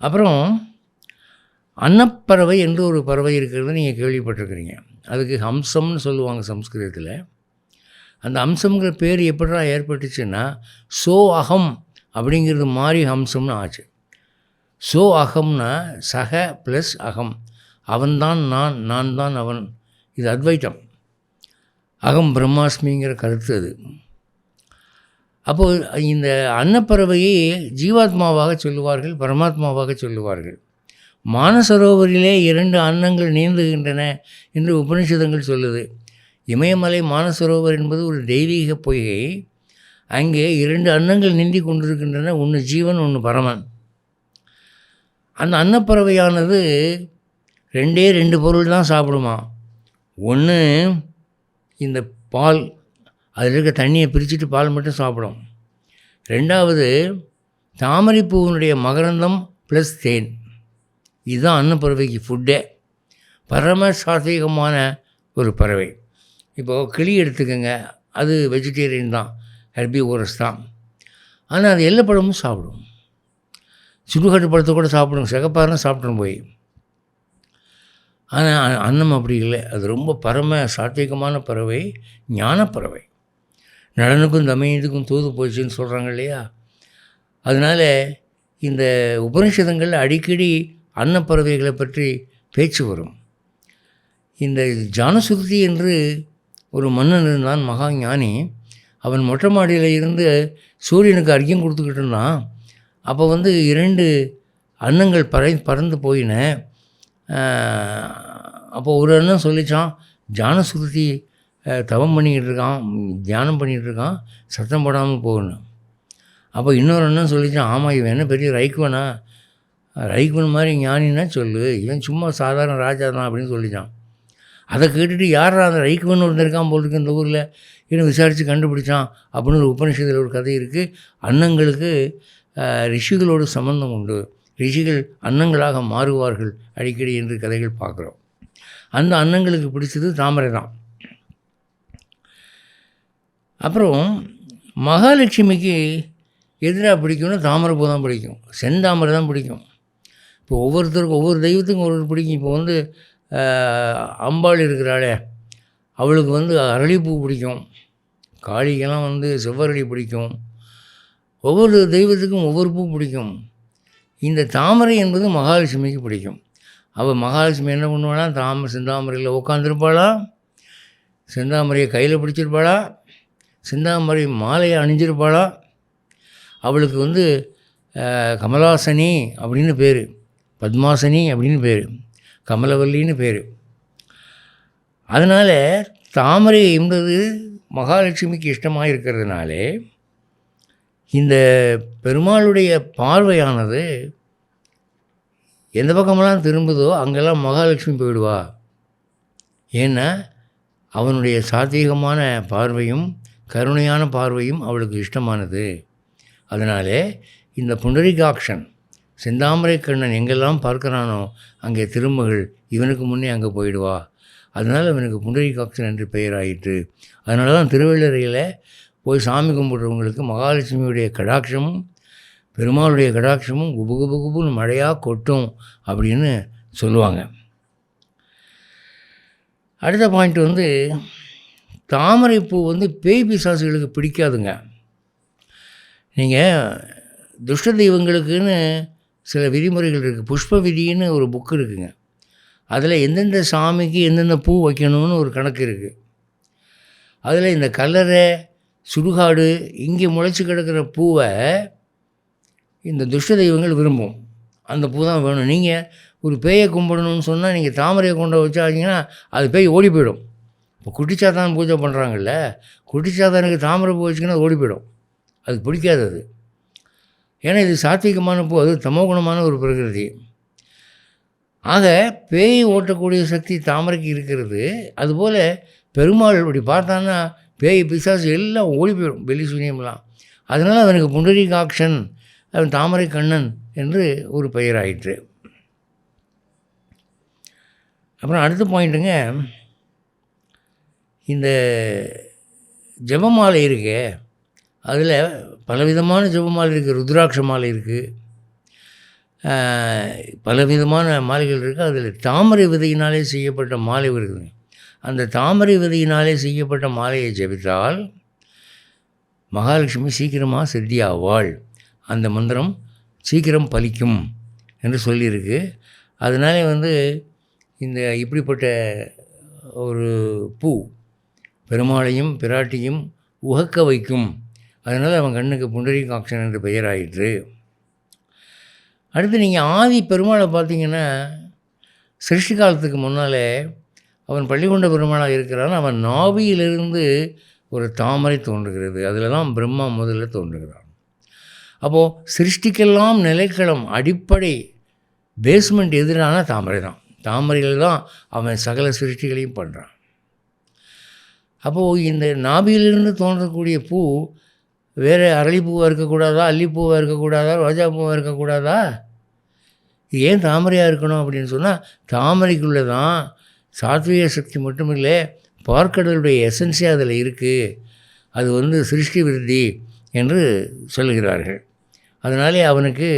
S1: அப்புறம் அன்னப்பறவை என்று ஒரு பறவை இருக்கிறது, நீங்கள் கேள்விப்பட்டிருக்கிறீங்க. அதுக்கு ஹம்சம்னு சொல்லுவாங்க சம்ஸ்கிருதத்தில். அந்த ஹம்சம்ங்கிற பேர் எப்படிடா ஏற்பட்டுச்சுன்னா சோ அகம் அப்படிங்கிறது மாறி ஹம்சம்னு ஆச்சு. சோ அகம்னா சக ப்ளஸ் அகம், அவன்தான் நான், நான் தான் அவன். இது அத்வைத்தம். அகம் பிரம்மாஸ்மிங்கிற கருத்து அது. அப்போது இந்த அன்னப்பறவையை ஜீவாத்மாவாக சொல்லுவார்கள், பரமாத்மாவாக சொல்லுவார்கள். மானசரோவரிலே 2 அன்னங்கள் நீந்துகின்றன என்று உபனிஷதங்கள் சொல்லுது. இமயமலை மானசரோவர் என்பது ஒரு தெய்வீக பொய்கை. அங்கே 2 அன்னங்கள் நீந்தி கொண்டிருக்கின்றன. ஒன்று ஜீவன், ஒன்று பரமன். அந்த அன்னப்பறவையானது 2 பொருள் தான் சாப்பிடுமா. ஒன்று இந்த பால், அதில் இருக்க தண்ணியை பிரிச்சுட்டு பால் மட்டும் சாப்பிடும். 2வது தாமரைப்பூவினுடைய மகரந்தம் ப்ளஸ் தேன். இதுதான் அன்னப்பறவைக்கு ஃபுட்டே. பரம சாத்வீகமான ஒரு பறவை. இப்போது கிளி எடுத்துக்கோங்க, அது வெஜிடேரியன் தான், ஹெர்பிவோரஸ் தான். ஆனால் அது எல்லா பழமும் சாப்பிடும். சுடுகாட்டு பழத்தை கூட சாப்பிடும், சிகப்பாருன்னு சாப்பிட்டும் போய். ஆனால் அன்னம் அப்படி இல்லை. அது ரொம்ப பரம சாத்வீகமான பறவை, ஞானப்பறவை. நடனுக்கும் தமயத்துக்கும் தூது போச்சுன்னு சொல்கிறாங்க இல்லையா. அதனால் இந்த உபனிஷதங்களில் அடிக்கடி அன்னப்பறவைகளை பற்றி பேச்சு வரும். இந்த ஜானசுருதி என்று ஒரு மன்னன் இருந்தான், மகா ஞானி. அவன் மொட்டை மாடியில் இருந்து சூரியனுக்கு அர்க்கியம் கொடுத்துக்கிட்டு இருந்தான். அப்போ 2 அன்னங்கள் பறந்து போயின. அப்போ ஒரு அண்ணன் சொல்லிச்சான், ஜானசுருதி தவம் பண்ணிக்கிட்டு இருக்கான், தியானம் பண்ணிகிட்டு இருக்கான், சத்தம் போடாமல் போகணும். அப்போ இன்னொரு அண்ணன் சொல்லிச்சான், ஆமாம் இவன் என்ன பெரிய ரைக்குவனா, ரைக்குவன் மாதிரி ஞானின்னா சொல்லு, இவன் சும்மா சாதாரண ராஜா தான் அப்படின்னு சொல்லிச்சான். அதை கேட்டுட்டு யாரா அந்த ரைக்குவன் இருந்திருக்கான் போல் இந்த ஊரில் இன்னும் விசாரித்து கண்டுபிடிச்சான் அப்படின்னு ஒரு உபநிஷத்தில் ஒரு கதை இருக்குது. அன்னங்களுக்கு ரிஷிகளோடு சம்பந்தம் உண்டு, ரிஷிகள் அன்னங்களாக மாறுவார்கள் அடிக்கடி என்று கதைகள் பார்க்குறோம். அந்த அன்னங்களுக்கு பிடிச்சது தாமரை தான். அப்புறம் மகாலட்சுமிக்கு எதிராக பிடிக்கும்னா தாமரை பூ தான் பிடிக்கும், செந்தாமரை தான் பிடிக்கும். இப்போ ஒவ்வொருத்தருக்கும் ஒவ்வொரு தெய்வத்துக்கும் ஒரு பிடிக்கும். இப்போ அம்பாள் இருக்கிறாளே, அவளுக்கு அரளிப்பூ பிடிக்கும், காளிக்கெல்லாம் செவ்வரளி பிடிக்கும். ஒவ்வொரு தெய்வத்துக்கும் ஒவ்வொரு பூ பிடிக்கும். இந்த தாமரை என்பது மகாலட்சுமிக்கு பிடிக்கும். அவள் மகாலட்சுமி என்ன பண்ணுவானா, செந்தாமரையில் உட்காந்துருப்பாளா, செந்தாமரையை கையில் பிடிச்சிருப்பாளா, செந்தாமரை மாலையை அணிஞ்சிருப்பாளா. அவளுக்கு கமலாசனி அப்படின்னு பேர், பத்மாசனி அப்படின்னு பேர், கமலவல்லின்னு பேர். அதனால் தாமரை என்பது மகாலட்சுமிக்கு இஷ்டமாக இருக்கிறதுனாலே இந்த பெருமாளுடைய பார்வையானது எந்த பக்கமெல்லாம் திரும்புதோ அங்கெல்லாம் மகாலட்சுமி போயிடுவா. ஏன்னா அவனுடைய சாத்வீகமான பார்வையும் கருணையான பார்வையும் அவளுக்கு இஷ்டமானது. அதனாலே இந்த புண்டரீகாக்ஷன், செந்தாமரை கண்ணன் எங்கெல்லாம் பார்க்குறானோ அங்கே திருமகள் இவனுக்கு முன்னே அங்கே போயிடுவா. அதனால் அவனுக்கு புண்டரீகாக்ஷன் என்று பெயர் ஆயிற்று. அதனால தான் திருவள்ளரையில் போய் சாமி கும்பிட்றவங்களுக்கு மகாலட்சுமியுடைய கடாட்சமும் பெருமாளுடைய கடாட்சமும் குபு குபு குபுன்னு மழையாக கொட்டும் அப்படின்னு சொல்லுவாங்க. அடுத்த பாயிண்ட் தாமரைப்பூ பேய் பிசாசுகளுக்கு பிடிக்காதுங்க. நீங்கள் துஷ்ட தெய்வங்களுக்குன்னு சில விதிமுறைகள் இருக்குது. புஷ்ப விதின்னு ஒரு புக்கு இருக்குங்க. அதில் எந்தெந்த சாமிக்கு எந்தெந்த பூ வைக்கணும்னு ஒரு கணக்கு இருக்குது. அதில் இந்த கல்லறை, சுடுகாடு, இங்கே முளைச்சி கிடக்கிற பூவை இந்த துஷ்ட தெய்வங்கள் விரும்பும். அந்த பூ தான் வேணும். நீங்கள் ஒரு பேயை கும்பிடணும்னு சொன்னால் நீங்கள் தாமரையை கொண்டு வச்சாங்கன்னா அது பேய் ஓடி போயிடும். இப்போ குட்டிச்சாத்தான் பூஜை பண்ணுறாங்கல்ல, குட்டிச்சாத்தானுக்கு தாமரை பூ வச்சுக்கினா ஓடி போயிடும். அது பிடிக்காது அது. ஏன்னா இது சாத்விகமான பூ, அது தமோகுணமான ஒரு பிரகிருதி. ஆக பேய் ஓட்டக்கூடிய சக்தி தாமரைக்கு இருக்கிறது. அதுபோல் பெருமாள் இப்படி பார்த்தான்னா பேய் பிசாசு எல்லாம் ஓடி போயிடும், வெளி சூன்யம்லாம். அதனால் அவனுக்கு புண்டரீகாக்ஷன், அவன் தாமரை கண்ணன் என்று ஒரு பெயர் ஆயிற்று. அப்புறம் அடுத்த பாயிண்ட்டுங்க, இந்த ஜபமாலை இருக்கே, அதில் பலவிதமான ஜபமாலை இருக்குது. ருத்ராட்ச மாலை இருக்குது, பலவிதமான மாலைகள் இருக்குது. அதில் தாமரை விதையினாலே செய்யப்பட்ட மாலை இருக்குதுங்க. அந்த தாமரை விதையினாலே செய்யப்பட்ட மாலையை ஜபித்தால் மகாலட்சுமி சீக்கிரமாக சித்தியாவாள், அந்த மந்திரம் சீக்கிரம் பலிக்கும் என்று சொல்லியிருக்கு. அதனாலே இந்த இப்படிப்பட்ட ஒரு பூ பெருமாளையும் பிராட்டியும் உகக்க வைக்கும். அதனால் அவன் கண்ணுக்கு புண்டரீகாக்ஷன் என்று பெயராயிற்று. அடுத்து நீங்கள் ஆதி பெருமாளை பார்த்தீங்கன்னா, சிருஷ்டி காலத்துக்கு முன்னாலே அவன் பள்ளிகொண்ட பெருமாளாக இருக்கிறான். அவன் நாபியிலிருந்து ஒரு தாமரை தோன்றுகிறது. அதில் தான் பிரம்மா முதல்ல தோன்றுகிறான். அப்போது சிருஷ்டிக்கெல்லாம் நிலைக்களம், அடிப்படை பேஸ்மெண்ட் எதிரான தாமரை தான். தாமரையில் தான் அவன் சகல சிருஷ்டிகளையும் பண்ணுறான். அப்போது இந்த நாபியிலிருந்து தோன்றக்கூடிய பூ வேறு அரளிப்பூவாக இருக்கக்கூடாதா, அல்லிப்பூவாக இருக்கக்கூடாதா, ரோஜா பூவாக இருக்கக்கூடாதா? இது ஏன் தாமரையாக இருக்கணும் அப்படின்னு சொன்னால், தாமரைக்குள்ளே தான் சாத்விக சக்தி மட்டும் இல்லை, பார்க்கடலுடைய எசன்ஸே அதில் இருக்குது. அது சிருஷ்டி விருத்தி என்று சொல்லுகிறார்கள். அதனாலே அவனுக்கு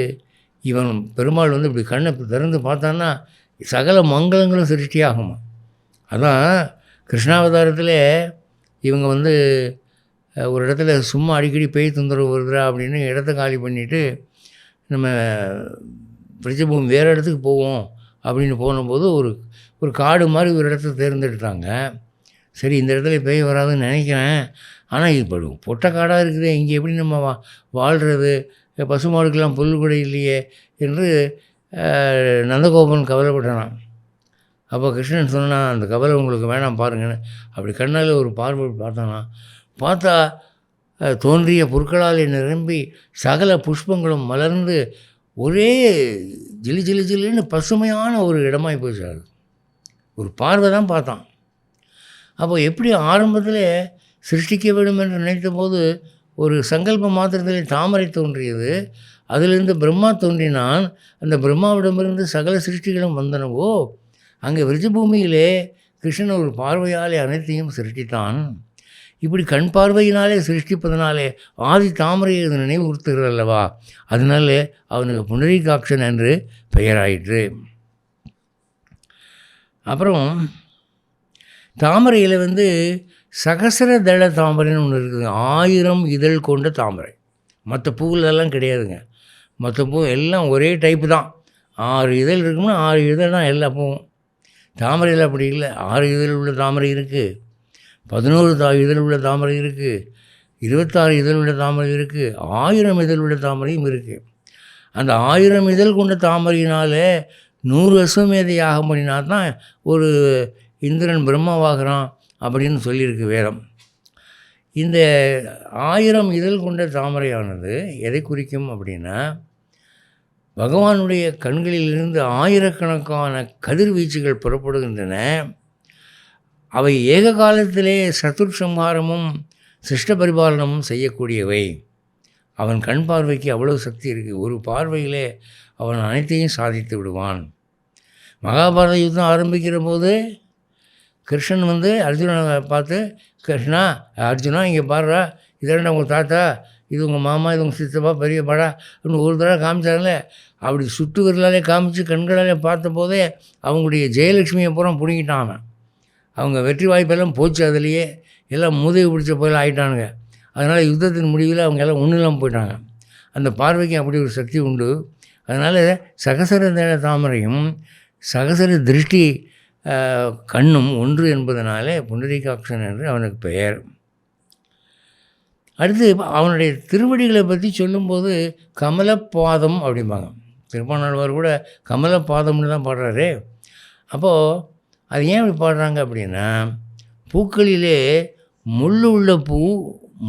S1: இவன் பெருமாள் இப்படி கண்ணை திறந்து பார்த்தான்னா சகல மங்களங்களும் சிருஷ்டியாகுமா. அதான் கிருஷ்ணாவதாரத்தில் இவங்க ஒரு இடத்துல சும்மா அடிக்கடி பேய் தொந்தரவு வருதுரா அப்படின்னு இடத்த காலி பண்ணிவிட்டு நம்ம பிரஜபூமி வேறு இடத்துக்கு போவோம் அப்படின்னு போனபோது ஒரு காடு மாதிரி ஒரு இடத்த தேர்ந்தெடுத்தாங்க. சரி, இந்த இடத்துல பேய் வராதுன்னு நினைக்கிறேன், ஆனால் இப்போ பொட்ட காடாக இருக்குது, இங்கே எப்படி நம்ம வாழ்கிறது, பசுமாடுக்கெல்லாம் புல் கூட இல்லையே என்று நந்தகோபன் கவலைப்பட்டானான். அப்போ கிருஷ்ணன் சொன்னான், அந்த கவலை உங்களுக்கு வேணாம் பாருங்கன்னு. அப்படி கண்ணால் ஒரு பார்வை பார்த்தானா, பார்த்தா தோன்றிய பொருட்களால் நிரம்பி சகல புஷ்பங்களும் மலர்ந்து ஒரே ஜிலி ஜிலி ஜிலின்னு பசுமையான ஒரு இடமாகி போச்சு. அது ஒரு பார்வை தான் பார்த்தான். அப்போ எப்படி ஆரம்பத்தில் சிருஷ்டிக்க வேண்டும் என்று நினைத்த போது ஒரு சங்கல்ப மாத்திரத்திலே தாமரை தோன்றியது, அதிலிருந்து பிரம்மா தோன்றினான். அந்த பிரம்மாவிடமிருந்து சகல சிருஷ்டிகளும் வந்தனவோ, அங்கே விருஜபூமியிலே கிருஷ்ணன் ஒரு பார்வையாலே அனைத்தையும் சிருஷ்டித்தான். இப்படி கண் பார்வையினாலே சிருஷ்டிப்பதனாலே ஆதி தாமரையை அது நினைவுறுத்துகிறது அல்லவா, அதனால அவனுக்கு புண்டரீகாட்சன் என்று பெயராயிற்று. அப்புறம் தாமரையில் சகசர தள தாமரைன்னு ஒன்று இருக்குது. 1000 இதழ் கொண்ட தாமரை. மற்ற பூவிலெல்லாம் கிடையாதுங்க. மற்ற பூ எல்லாம் ஒரே டைப்பு தான். 6 இதழ் இருக்கும்னா 6 இதழ் தான் எல்லா பூவும். தாமரையில் அப்படி இல்லை. 6 இதழ் உள்ள தாமரை இருக்குது, 11 இதழ் உள்ள தாமரை இருக்குது, 26 இதழ் உள்ள தாமரை இருக்குது, 1000 இதழ் உள்ள தாமரையும் இருக்குது. அந்த 1000 இதழ் கொண்ட தாமரையினால் 100 அஸ்வமேத யாகம் பண்ணினா தான் ஒரு இந்திரன் பிரம்மாவாகிறான் அப்படின்னு சொல்லியிருக்கு வேதம். இந்த 1000 இதழ் கொண்ட தாமரையானது எதை குறிக்கும் அப்படின்னா, பகவானுடைய கண்களிலிருந்து ஆயிரக்கணக்கான கதிர்வீச்சுகள் புறப்படுகின்றன. அவை ஏக காலத்திலே சத்துர்சம்ஹாரமும் சிருஷ்ட பரிபாலனமும் செய்யக்கூடியவை. அவன் கண் பார்வைக்கு அவ்வளோ சக்தி இருக்குது. ஒரு பார்வையிலே அவன் அனைத்தையும் சாதித்து விடுவான். மகாபாரத யுத்தம் ஆரம்பிக்கிற போது கிருஷ்ணன் அர்ஜுனனை பார்த்து, கிருஷ்ணா, அர்ஜுனா இங்கே பாடுறா, இதெல்லாம் உங்கள் தாத்தா, இது உங்கள் மாமா, இது உங்கள் சித்தப்பா, பெரிய படா அப்படின்னு ஒரு தடவை காமிச்சாங்களே. அப்படி சுட்டு விரலாலே காமிச்சு கண்களாலே பார்த்த போதே அவங்களுடைய ஜெயலட்சுமியை பூரா பிடிங்கிட்டான் அவன். அவங்க வெற்றி வாய்ப்பெல்லாம் போச்சு. அதுலேயே எல்லாம் முதுகு பிடிச்ச போல ஆகிட்டானுங்க. அதனால் யுத்தத்தின் முடிவில் அவங்க எல்லாம் ஒன்றும் இல்லாமல் போயிட்டாங்க. அந்த பார்வைக்கு அப்படி ஒரு சக்தி உண்டு. அதனால் சகசர தேட தாமரையும் சகசர திருஷ்டி கண்ணும் ஒன்று என்பதனாலே புண்டரீகாட்சன் என்று அவனுக்கு பெயர். அடுத்து அவனுடைய திருவடிகளை பற்றி சொல்லும்போது கமலப்பாதம் அப்படிம்பாங்க. திருப்பாணாழ்வார் கூட கமலப்பாதம்னு தான் பாடுறாரு. அப்போது அது ஏன் அப்படி பாடுறாங்க அப்படின்னா, பூக்களிலே முள் உள்ள பூ,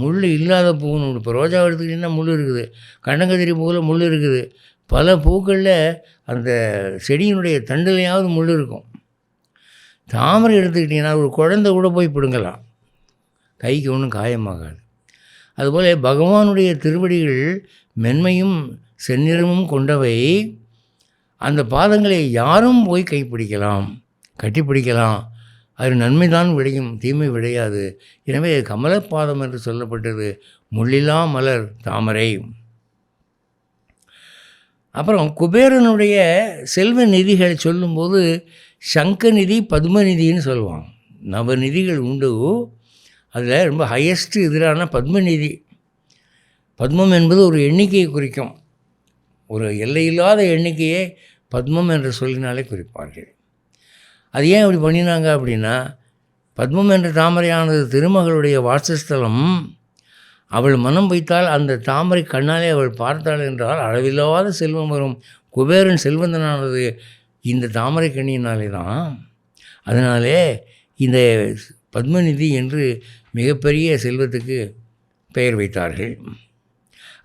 S1: முள் இல்லாத பூன்னு. இப்போ ரோஜா எடுத்துக்கிட்டிங்கன்னா முள் இருக்குது, கண்டங்கதிரி பூவில் முள் இருக்குது, பல பூக்களில் அந்த செடியினுடைய தண்டுலையாவது முள் இருக்கும். தாமரை எடுத்துக்கிட்டிங்கன்னா ஒரு குழந்தை கூட போய் பிடுங்கலாம், கைக்கு ஒன்றும் காயமாகாது. அதுபோல் பகவானுடைய திருவடிகள் மென்மையும் செந்நிறமும் கொண்டவை. அந்த பாதங்களை யாரும் போய் கைப்பிடிக்கலாம், கட்டிப்பிடிக்கலாம். அது நன்மை தான் விளையும், தீமை விளையாது. எனவே கமலப்பாதம் என்று சொல்லப்பட்டது முள்ளிலா மலர் தாமரை. அப்புறம் குபேரனுடைய செல்வ நிதிகளை சொல்லும்போது சங்கநிதி, பத்மநிதின்னு சொல்லுவாங்க. நவநிதிகள் உண்டு. அதில் ரொம்ப ஹையஸ்ட்டு எதிரான பத்மநிதி. பத்மம் என்பது ஒரு எண்ணிக்கையை குறிக்கும். ஒரு எல்லையில்லாத எண்ணிக்கையை பத்மம் என்ற சொல்லினாலே குறிப்பார்கள். அது ஏன் அப்படி பண்ணினாங்க அப்படின்னா, பத்மம் என்ற தாமரையானது திருமகளுடைய வாசஸ்தலம். அவள் மனம் வைத்தால் அந்த தாமரை கண்ணாலே அவள் பார்த்தாள் என்றால் அளவில்லாத செல்வம் வரும். குபேரன் செல்வந்தனானது இந்த தாமரை கண்ணியினாலே தான். அதனாலே இந்த பத்மநிதி என்று மிகப்பெரிய செல்வத்துக்கு பெயர் வைத்தார்கள்.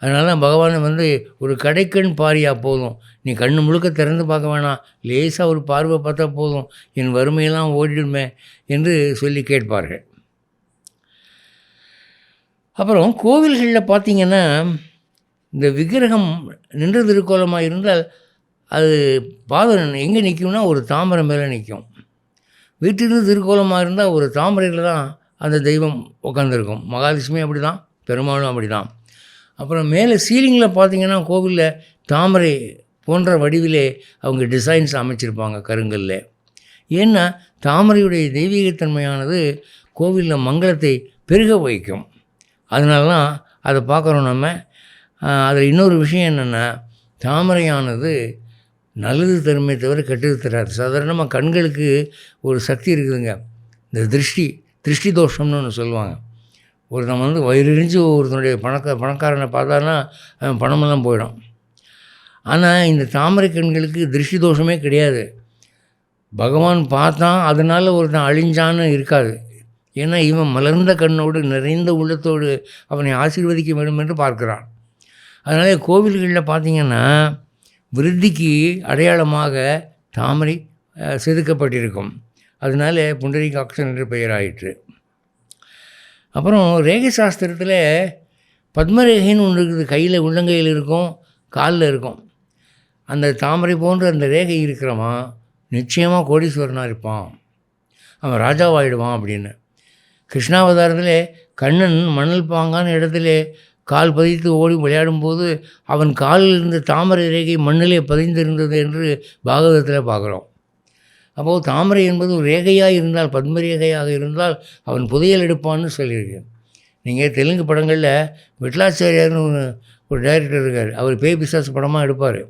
S1: அதனால தான் பகவான் வந்து ஒரு கடைக்கண் பாரியா போதும், நீ கண்ணு முழுக்க திறந்து பார்க்க வேணாம், லேசாக ஒரு பார்வை பார்த்தா போதும், என் வறுமையெல்லாம் ஓடிடுமே என்று சொல்லி கேட்பார்கள். அப்புறம் கோவில்களில் பார்த்திங்கன்னா, இந்த விக்கிரகம் நின்ற திருக்கோலமாக இருந்தால் அது பாதம் எங்கே நிற்கும்னா ஒரு தாமரை மேலே நிற்கும். வீட்டிலிருந்து திருக்கோலமாக இருந்தால் ஒரு தாமரையில் தான் அந்த தெய்வம் உட்காந்துருக்கும். மகாலட்சுமி அப்படி தான், பெருமாளும் அப்படி தான். அப்புறம் மேலே சீலிங்கில் பார்த்திங்கன்னா கோவிலில் தாமரை போன்ற வடிவிலே அவங்க டிசைன்ஸ் அமைச்சிருப்பாங்க கருங்கல்ல. ஏன்னா தாமரையுடைய தெய்வீகத்தன்மையானது கோவிலில் மங்களத்தை பெருக வைக்கும். அதனால தான் அதை பார்க்குறோம் நம்ம. அதில் இன்னொரு விஷயம் என்னென்னா, தாமரையானது நல்லது தருமே தவிர கெட்டது தராது. சாதாரணமாக கண்களுக்கு ஒரு சக்தி இருக்குதுங்க, இந்த திருஷ்டி தோஷம்னு ஒன்று சொல்லுவாங்க. நம்ம வந்து வயிறறிஞ்சு ஒருத்தனுடைய பணக்காரனை பார்த்தான்னா அவன் பணமெல்லாம் போயிடும். ஆனால் இந்த தாமரை கண்களுக்கு திருஷ்டி தோஷமே கிடையாது. பகவான் பார்த்தான் அதனால் ஒருத்தன் அழிஞ்சான்னு இருக்காது. ஏன்னா இவன் மலர்ந்த கண்ணோடு நிறைந்த உள்ளத்தோடு அவனை ஆசீர்வதிக்க வேண்டும் என்று பார்க்கிறான். அதனால் கோவில்களில் பார்த்திங்கன்னா விருத்திக்கு அடையாளமாக தாமரை செதுக்கப்பட்டிருக்கும். அதனால் புண்டரீகாக்ஷன் என்று பெயராயிற்று. அப்புறம் ரேகை சாஸ்திரத்தில் பத்மரேகைன்னு ஒன்று இருக்குது. கையில் உள்ளங்கையில் இருக்கும், காலில் இருக்கும். அந்த தாமரை போன்ற அந்த ரேகை இருக்கிறவன் நிச்சயமாக கோடீஸ்வரனாக இருப்பான், அவன் ராஜாவாயிடுவான் அப்படின்னு. கிருஷ்ணாவதாரத்தில் கண்ணன் மணல் பாங்கான இடத்துல கால் பதித்து ஓடி விளையாடும்போது அவன் காலில் இருந்த தாமரை ரேகை மண்ணிலே பதிந்திருந்தது என்று பாகவதத்தில் பார்க்குறோம். அப்போது தாமரை என்பது ஒரு ரேகையாக இருந்தால், பத்ம ரேகையாக இருந்தால் அவன் புதையல் எடுப்பான்னு சொல்லியிருக்கேன். நீங்கள் தெலுங்கு படங்களில் விட்லாச்சாரியார்னு ஒரு டைரக்டர் இருக்கார். அவர் பேய் பிசாசு படமாக எடுப்பார்.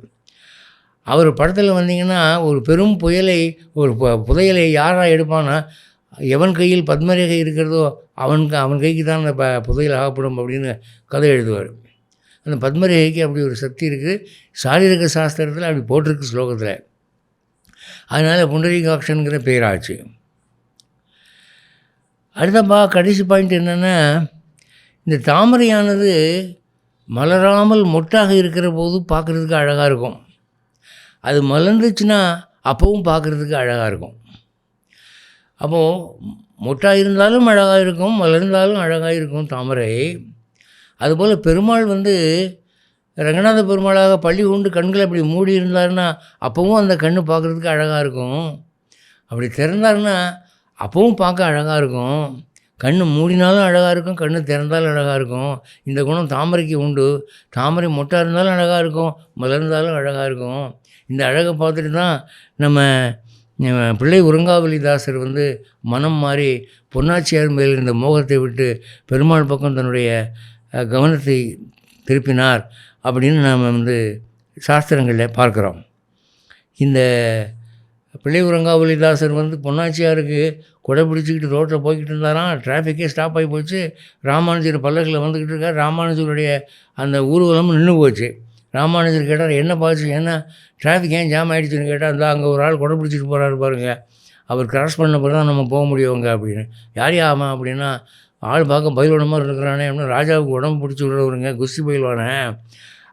S1: அவர் படத்தில் வந்தீங்கன்னா ஒரு பெரும் புயலை ஒரு புதையலை யாராக எடுப்பான்னா, எவன் கையில் பத்மரேகை இருக்கிறதோ அவன் கைக்கு தான் அந்த புதையல் ஆகப்படும் அப்படின்னு கதை எழுதுவார். அந்த பத்மரேகைக்கு அப்படி ஒரு சக்தி இருக்குது. சாரீரக சாஸ்திரத்தில் அப்படி போட்டிருக்கு ஸ்லோகத்தில். அதனால் புண்டரீகாக்ஷனுங்கிற பேராச்சு. அடுத்தப்பா கடைசி பாயிண்ட் என்னென்னா, இந்த தாமரையானது மலராமல் மொட்டாக இருக்கிற போது பார்க்குறதுக்கு அழகாக இருக்கும். அது மலர்ந்துச்சுன்னா அப்போவும் பார்க்குறதுக்கு அழகாக இருக்கும். அப்போது மொட்டாக இருந்தாலும் அழகாக இருக்கும், மலர்ந்தாலும் அழகாக இருக்கும் தாமரை. அதுபோல் பெருமாள் வந்து ரங்கநாத பெருமாளாக பள்ளி கொண்டு கண்களை அப்படி மூடி இருந்தாருன்னா அப்போவும் அந்த கண் பார்க்குறதுக்கு அழகாக இருக்கும். அப்படி திறந்தாருன்னா அப்போவும் பார்க்க அழகாக இருக்கும். கண் மூடினாலும் அழகாக இருக்கும், கண் திறந்தாலும் அழகாக இருக்கும். இந்த குணம் தாமரைக்கு உண்டு. தாமரை மொட்டாக இருந்தாலும் அழகாக இருக்கும், மலர்ந்தாலும் அழகாக இருக்கும். இந்த அழகை பார்த்துட்டு தான் நம்ம பிள்ளை உறங்காவலிதாசர் வந்து மனம் மாறி பொன்னாச்சியார் மேல் இருந்த மோகத்தை விட்டு பெருமாள் பக்கம் தன்னுடைய கவனத்தை திருப்பினார் அப்படின்னு நாம் வந்து சாஸ்திரங்களில் பார்க்குறோம். இந்த பிள்ளை உறங்காவலிதாசர் வந்து பொன்னாச்சியாருக்கு கொடை பிடிச்சிக்கிட்டு ரோட்டில் போய்கிட்டு இருந்தாராம். டிராஃபிக்கே ஸ்டாப் ஆகி போச்சு. ராமானுஜர் பல்லக்கில் வந்துக்கிட்டு இருக்கார். ராமானுஜருடைய அந்த ஊர்வலமும் நின்று போச்சு. ராமானுஜர் கேட்டார், என்ன பாச்சு, என்ன டிராஃபிக் ஏன் ஜாம் ஆகிடுச்சுன்னு கேட்டால், அந்த அங்கே ஒரு ஆள் கொடை பிடிச்சிட்டு போகிறாரு பாருங்க, அவர் கிராஸ் பண்ண பிறகு தான் நம்ம போக முடியுங்க அப்படின்னு. யார் ஆமாம் அப்படின்னா, ஆள் பார்க்க பயில்வான மாதிரி இருக்கிறானே அப்படின்னு ராஜாவுக்கு உடம்பு பிடிச்சி விடுறவருங்க, குஸ்தி பயில்வானே.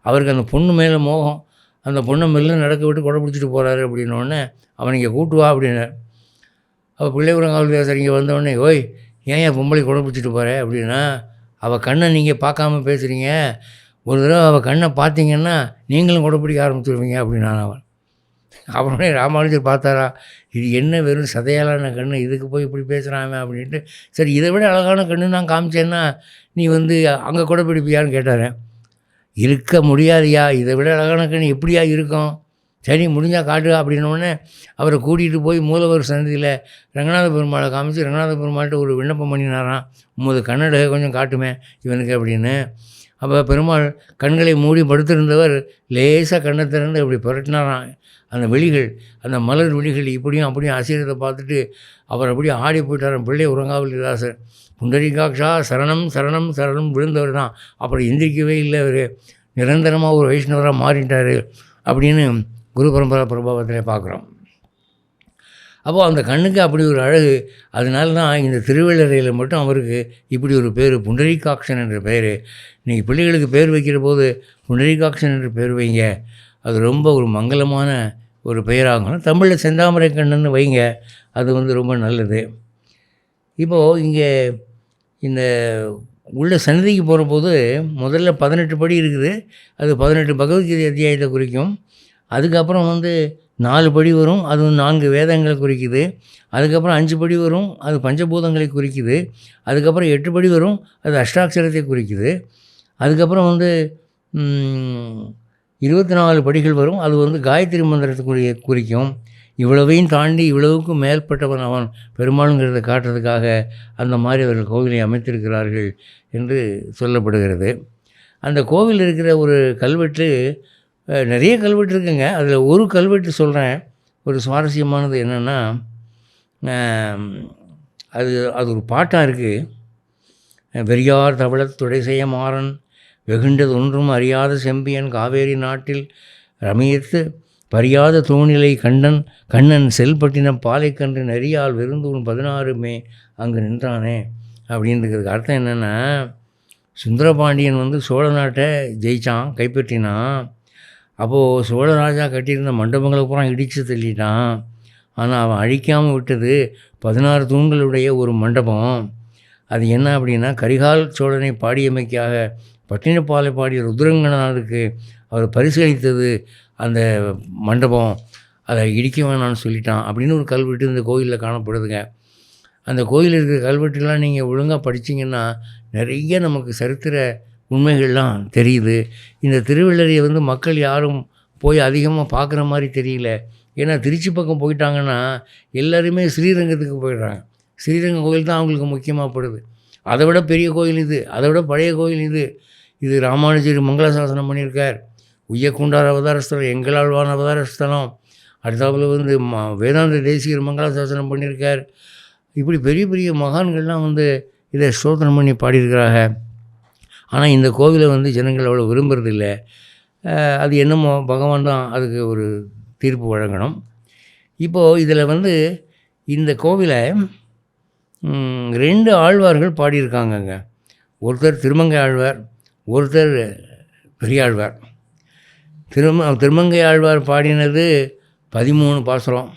S1: அவருக்கு அந்த பொண்ணு மேலே மோகம், அந்த பொண்ணை மெல்ல நடக்க விட்டு கொடை பிடிச்சிட்டு போகிறாரு அப்படின்னோடனே அவன் இங்கே கூட்டுவா அப்படின்னு. அவள் பிள்ளை உறங்காவலிதாசர் இங்கே வந்தோடனே, ஓய் ஏன் பொம்பளை கொடை பிடிச்சிட்டு போகிற அப்படின்னா, அவள் கண்ணை நீங்கள் பார்க்காம பேசுகிறீங்க, ஒரு தடவை அவள் கண்ணை பார்த்தீங்கன்னா நீங்களும் கொடை பிடிக்க ஆரம்பிச்சுருவீங்க அப்படின்னான் அவன். அப்புறமே ராமானுஜர் பார்த்தாரா, இது என்ன வெறும் சதையாலான கண்ணு, இதுக்கு போய் இப்படி பேசுகிறான் அப்படின்ட்டு, சரி இதை விட அழகான கண்ணு நான் காமிச்சேன்னா நீ வந்து அங்கே கொடை பிடிப்பியான்னு கேட்டார். இருக்க முடியாதுயா, இதை விட அழகான கண்ணு எப்படியா இருக்கும், சரி முடிஞ்சால் காட்டு அப்படின்னோடனே அவரை கூட்டிகிட்டு போய் மூலவர் சன்னதியில் ரங்கநாத பெருமாளை காமிச்சு ரங்கநாத பெருமாள்கிட்ட ஒரு விண்ணப்பம் பண்ணினாராம், உமது கண்ணடகை கொஞ்சம் காட்டுமே இவனுக்கு அப்படின்னு. அப்போ பெருமாள் கண்களை மூடி படுத்திருந்தவர் லேசாக கண்ணை திறந்து அப்படி புரட்டினாராம். அந்த விழிகள், அந்த மலர் விழிகள் இப்படியும் அப்படியும் அசைறதை பார்த்துட்டு அவர் அப்படியே ஆடி போயிட்டாராம் பிள்ளை உறங்காவலிதாசர். புண்டரீகாக்ஷா சரணம் சரணம் சரணம் விழுந்தவர் தான். அப்புறம் எந்திரிக்கவே இல்லை, அவர் நிரந்தரமாக ஒரு வைஷ்ணவராக மாறிட்டார் அப்படின்னு குரு பரம்பரா பிரபாவத்தில் பார்க்குறோம். அப்போது அந்த கண்ணுக்கு அப்படி ஒரு அழகு. அதனால தான் இந்த திருவள்ளரையில் மட்டும் அவருக்கு இப்படி ஒரு பேர், புண்டரீகாக்ஷன் என்ற பெயர். நீங்கள் பிள்ளைகளுக்கு பேர் வைக்கிற போது புண்டரீகாக்ஷன் என்ற பேர் வைங்க, அது ரொம்ப ஒரு மங்களமான ஒரு பெயராகணும். தமிழில் செந்தாமரை கண்ணன்னு வைங்க, அது ரொம்ப நல்லது. இப்போது இங்கே இந்த உள்ள சன்னதிக்கு போகிற போது முதல்ல 18 படி இருக்குது. அது 18 பகவத்கீதை அத்தியாயத்தை குறிக்கும். அதுக்கப்புறம் 4 படி வரும், அது 4 வேதங்களை குறிக்குது. அதுக்கப்புறம் 5 படி வரும், அது பஞ்சபூதங்களை குறிக்குது. அதுக்கப்புறம் 8 படி வரும், அது அஷ்டாட்சரத்தை குறிக்குது. அதுக்கப்புறம் 24 படிகள் வரும், அது காயத்ரி மந்திரத்தை குறிக்கும். இவ்வளவையும் தாண்டி இவ்வளவுக்கும் மேற்பட்டவன் அவன் பெருமாளுங்கிறத காட்டுறதுக்காக அந்த மாதிரி அவர்கள் கோவிலை அமைத்திருக்கிறார்கள் என்று சொல்லப்படுகிறது. அந்த கோவில் இருக்கிற ஒரு கல்வெட்டு, நிறைய கல்வெட்டு இருக்குங்க. அதில் ஒரு கல்வெட்டு சொல்கிறேன். ஒரு சுவாரஸ்யமானது என்னென்னா, அது ஒரு பாட்டாக இருக்குது. வெறியார் தவளத் துடைசெய மாறன் வெகுண்டது ஒன்றும் அறியாத செம்பியன் காவேரி நாட்டில் ரமியத்து பறியாத தூணிலை கண்ணன் செல்பட்டின பாலை கன்று நெறியால் விருந்தூன் 16 அங்கு நின்றானே அப்படின்றதுக்கு அர்த்தம் என்னென்னா, சுந்தரபாண்டியன் சோழ நாட்டை ஜெயித்தான், கைப்பற்றினான். அப்போது சோழராஜா கட்டியிருந்த மண்டபங்களை பூரா இடித்து தள்ளிட்டான். ஆனால் அவன் அழிக்காமல் விட்டது 16 தூண்களுடைய ஒரு மண்டபம். அது என்ன அப்படின்னா, கரிகால் சோழனை பாடியமைக்காக பட்டினப்பாலை பாடிய ருத்ரங்கநாதருக்கு அவர் பரிசளித்தது அந்த மண்டபம். அதை இடிக்க வேணான்னு சொல்லிட்டான் அப்படின்னு ஒரு கல்வெட்டு இந்த கோயிலில் காணப்படுதுங்க. அந்த கோயில் இருக்கிற கல்வெட்டுலாம் நீங்கள் ஒழுங்காக படிச்சிங்கன்னா நிறைய நமக்கு சரித்திர உண்மைகள்லாம் தெரியுது. இந்த திருவள்ளரையை மக்கள் யாரும் போய் அதிகமாக பார்க்குற மாதிரி தெரியல. ஏன்னா திருச்சி பக்கம் போயிட்டாங்கன்னா எல்லாருமே ஸ்ரீரங்கத்துக்கு போயிடுறாங்க. ஸ்ரீரங்கம் கோயில் தான் அவங்களுக்கு முக்கியமாக படுது. அதை விட பெரிய கோயில் இது, அதை விட பழைய கோயில் இது. இது ராமானுஜர் மங்களாசாசனம் பண்ணியிருக்கார். உய்யக்குண்டார் அவதாரஸ்தலம், எங்களாழ்வான் அவதாரஸ்தலம். அடுத்தாப்புல வேதாந்த தேசிகர் மங்களாசாசனம் பண்ணியிருக்கார். இப்படி பெரிய பெரிய மகான்கள்லாம் இதை ஸ்தோத்திரம் பண்ணி பாடியிருக்கிறாங்க. ஆனால் இந்த கோவிலை ஜனங்கள் அவ்வளோ விரும்புறதில்லை. அது என்னமோ பகவான் தான் அதுக்கு ஒரு தீர்ப்பு வழங்கணும். இப்போது இதில் இந்த கோவிலை 2 ஆழ்வார்கள் பாடியிருக்காங்கங்க. ஒருத்தர் திருமங்கை ஆழ்வார், ஒருத்தர் பெரியாழ்வார். திருமங்கை ஆழ்வார் பாடினது 13 பாசுரம்,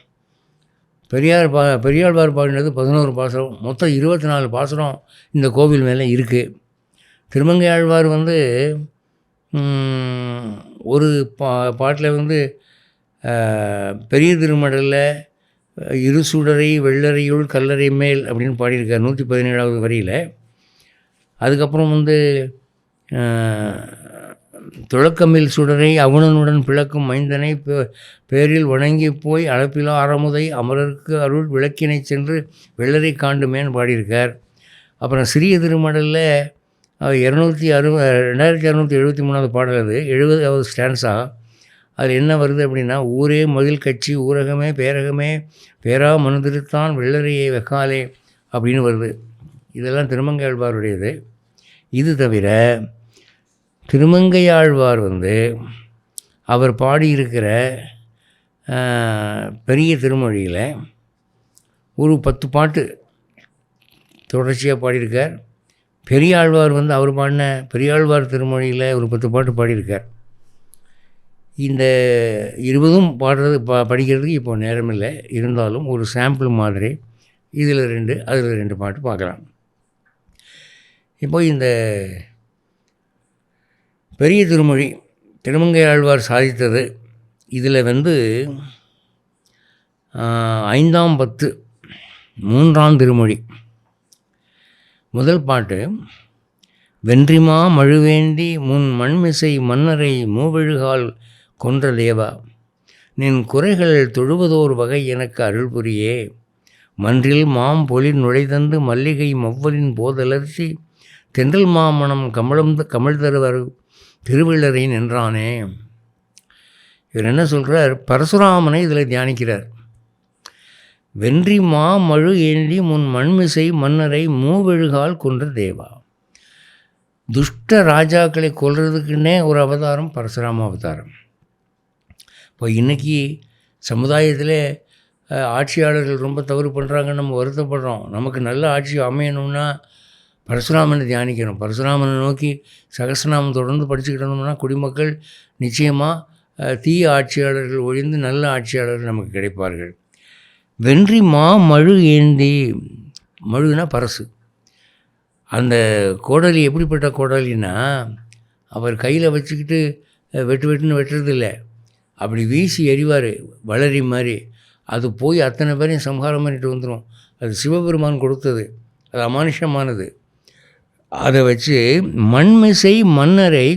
S1: பெரியாழ்வார் பாடினது 11 பாசுரம். மொத்தம் 24 பாசுரம் இந்த கோவில் மேலே இருக்குது. திருமங்கை ஆழ்வார் ஒரு பாட்டில் பெரிய திருமடலில் இரு சுடரை வெள்ளரையுள் கல்லறை மேல் அப்படின்னு பாடியிருக்கார் 117வது வரியில். அதுக்கப்புறம் துளக்கமில் சுடரை அவுணனுடன் பிளக்கும் மைந்தனை பேரில் வணங்கி போய் அளப்பிலா அறமுதை அமரருக்கு அருள் விளக்கினை சென்று வெள்ளரை காண்டுமேன்னு பாடியிருக்கார். அப்புறம் சிறிய திருமடலில் 2673வது பாடல், அது 70வது ஸ்டான்ஸா. அதில் என்ன வருது அப்படின்னா, ஊரே மகிழ் கட்சி ஊரகமே பேரகமே பேரா மனுதிருத்தான் வெள்ளரையை வெக்காலே அப்படின்னு வருது. இதெல்லாம் திருமங்கையாழ்வாருடையது. இது தவிர திருமங்கையாழ்வார் அவர் பாடியிருக்கிற பெரிய திருமொழியில் ஒரு 10 பாட்டு தொடர்ச்சியாக பாடியிருக்கார். பெரியாழ்வார் அவர் பாடின பெரியாழ்வார் திருமொழியில் ஒரு 10 பாட்டு பாடியிருக்கார். இந்த 20ம் படிக்கிறதுக்கு இப்போ நேரம் இல்லை. இருந்தாலும் ஒரு சாம்பிள் மாதிரி இதில் 2 அதில் 2 பாட்டு பார்க்கலாம். இப்போ இந்த பெரிய திருமொழி திருமங்கையாழ்வார் சாதித்தது. இதில் 5ஆம் பத்து 3ஆம் திருமொழி. முதல் பாட்டு, வென்றிமா மழுவேண்டி முன் மண்மிசை மன்னரை மூவெழுகால் கொன்ற தேவா, நின் குறைகள் தொழுவதோர் வகை எனக்கு அருள் புரியே, மன்றில் மாம் பொலிர் நுழைதந்து மல்லிகை மவ்வலின் போதலர்ச்சி தென்றல் மாமணம் கமழ் தருவர் திருவள்ளரை நின்றானே. இவர் என்ன சொல்கிறார்? பரசுராமனை இதில் தியானிக்கிறார். வென்றி மா மழு ஏந்தி முன் மண்மிசை மன்னரை மூவெழுகால் கொன்ற தேவா. துஷ்ட ராஜாக்களை கொல்றதுக்குன்னே ஒரு அவதாரம் பரசுராம அவதாரம். இப்போ இன்றைக்கி சமுதாயத்தில் ஆட்சியாளர்கள் ரொம்ப தவறு பண்ணுறாங்கன்னு நம்ம வருத்தப்படுறோம். நமக்கு நல்ல ஆட்சி அமையணும்னா பரசுராமனை தியானிக்கணும். பரசுராமனை நோக்கி சகஸ்ரநாமம் தொடர்ந்து படிச்சுக்கிட்டோம்னா குடிமக்கள் நிச்சயமாக தீய ஆட்சியாளர்கள் ஒழிந்து நல்ல ஆட்சியாளர்கள் நமக்கு கிடைப்பார்கள். வென்றி மழு ஏந்தி, மழுனா பரசு. அந்த கோடலி எப்படிப்பட்ட கோடலின்னா, அவர் கையில் வச்சுக்கிட்டு வெட்டுன்னு வெட்டுறதில்ல, அப்படி வீசி எறிவார் வளரி மாதிரி. அது போய் அத்தனை பேரையும் சம்ஹாரம் பண்ணிட்டு வந்துடும். அது சிவபெருமான் கொடுத்தது, அது அமானுஷமானது. அதை வச்சு மண்மிசை மன்னரை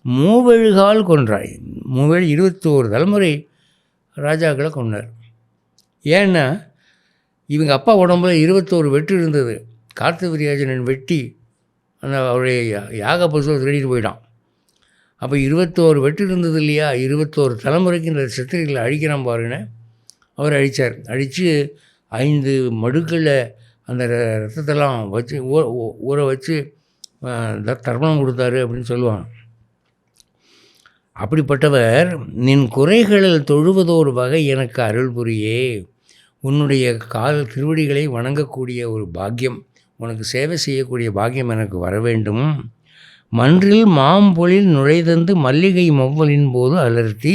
S1: மூவெழுகால் கொன்றாய். 21 தலைமுறை ராஜாக்களை கொண்டார். ஏன்னா இவங்க அப்பா உடம்புல 21 வெட்டு இருந்தது. கார்த்தவீர்யாஜனன் வெட்டி அந்த அவருடைய யாக பசுவை திருடிட்டு போயிட்டான். அப்போ 21 வெட்டு இருந்தது இல்லையா, 21 தலைமுறைக்கு இந்த சத்திரிகளை அழிக்கிறான் பாருன்னு அவர் அழித்தார். அழித்து 5 மடுக்களில் அந்த ரத்தத்தெல்லாம் வச்சு ஊற வச்சு தர்ப்பணம் கொடுத்தாரு அப்படின்னு சொல்லுவாங்க. அப்படிப்பட்டவர், நின் குறைகளில் தொழுவதோர் வகை எனக்கு அருள் புரியே. உன்னுடைய திருவடிகளை வணங்கக்கூடிய ஒரு பாக்கியம், உனக்கு சேவை செய்யக்கூடிய பாக்கியம் எனக்கு வர வேண்டும். மன்றில் மாம்பொழில் நுழைதந்து மல்லிகை மொவ்வலின் போது அலர்த்தி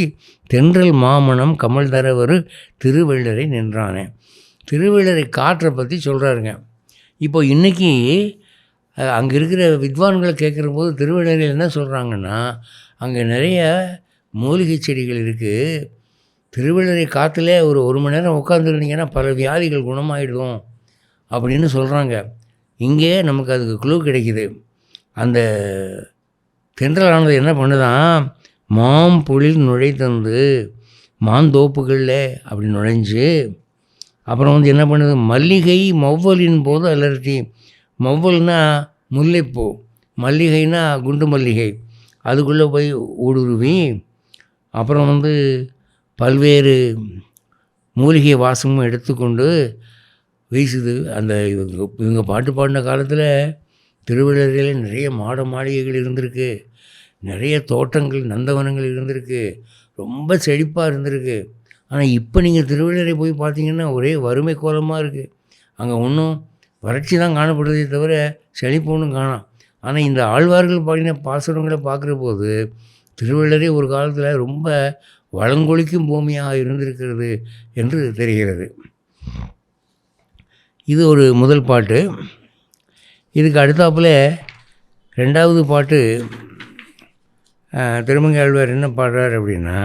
S1: தென்றல் மாமணம் கமல் தரவரு திருவள்ளரை நின்றானே. திருவள்ளரை காற்றை பற்றி சொல்கிறாருங்க. இப்போ இன்றைக்கி அங்கே இருக்கிற வித்வான்களை கேட்குற போது திருவள்ளரையில் என்ன சொல்கிறாங்கன்னா, அங்கே நிறைய மூலிகை செடிகள் இருக்குது. திருவள்ளரை காற்றுல ஒரு மணி நேரம் உட்காந்துருந்தீங்கன்னா பல வியாதிகள் குணமாயிடும் அப்படின்னு சொல்கிறாங்க. இங்கே நமக்கு அதுக்கு குழு கிடைக்கிது. அந்த தென்றலானது என்ன பண்ணுதான், மாம்பொழில் நுழைத்தந்து மாந்தோப்புகளில் அப்படி நுழைஞ்சு அப்புறம் என்ன பண்ணுது, மல்லிகை மொவ்வலின் போது அலர்த்தி. மொவ்வல்னா முல்லைப்பூ, மல்லிகைனா குண்டு மல்லிகை, அதுக்குள்ளே போய் ஊடுருவி அப்புறம் பல்வேறு மூலிகை வாசமும் எடுத்துக்கொண்டு வீசுது. அந்த இவங்க பாட்டு பாடின காலத்தில் திருவள்ளரையில் நிறைய மாட மாளிகைகள் இருந்திருக்கு, நிறைய தோட்டங்கள் நந்தவனங்கள் இருந்திருக்கு, ரொம்ப செழிப்பாக இருந்திருக்கு. ஆனால் இப்போ நீங்கள் திருவள்ளரை போய் பார்த்தீங்கன்னா ஒரே வறுமை கோலமாக இருக்குது. அங்கே ஒன்றும் வறட்சி தான் காணப்படுதே தவிர செழிப்பு ஒன்றும் காணாம். ஆனால் இந்த ஆழ்வார்கள் பாடின பாசுரங்களை பார்க்குற போது திருவள்ளரை ஒரு காலத்தில் ரொம்ப வளங்கொழிக்கும் பூமியாக இருந்திருக்கிறது என்று தெரிகிறது. இது ஒரு முதல் பாட்டு. இதுக்கு அடுத்தாப்பில் 2வது பாட்டு திருமங்கை ஆழ்வார் என்ன பாடுறார் அப்படின்னா,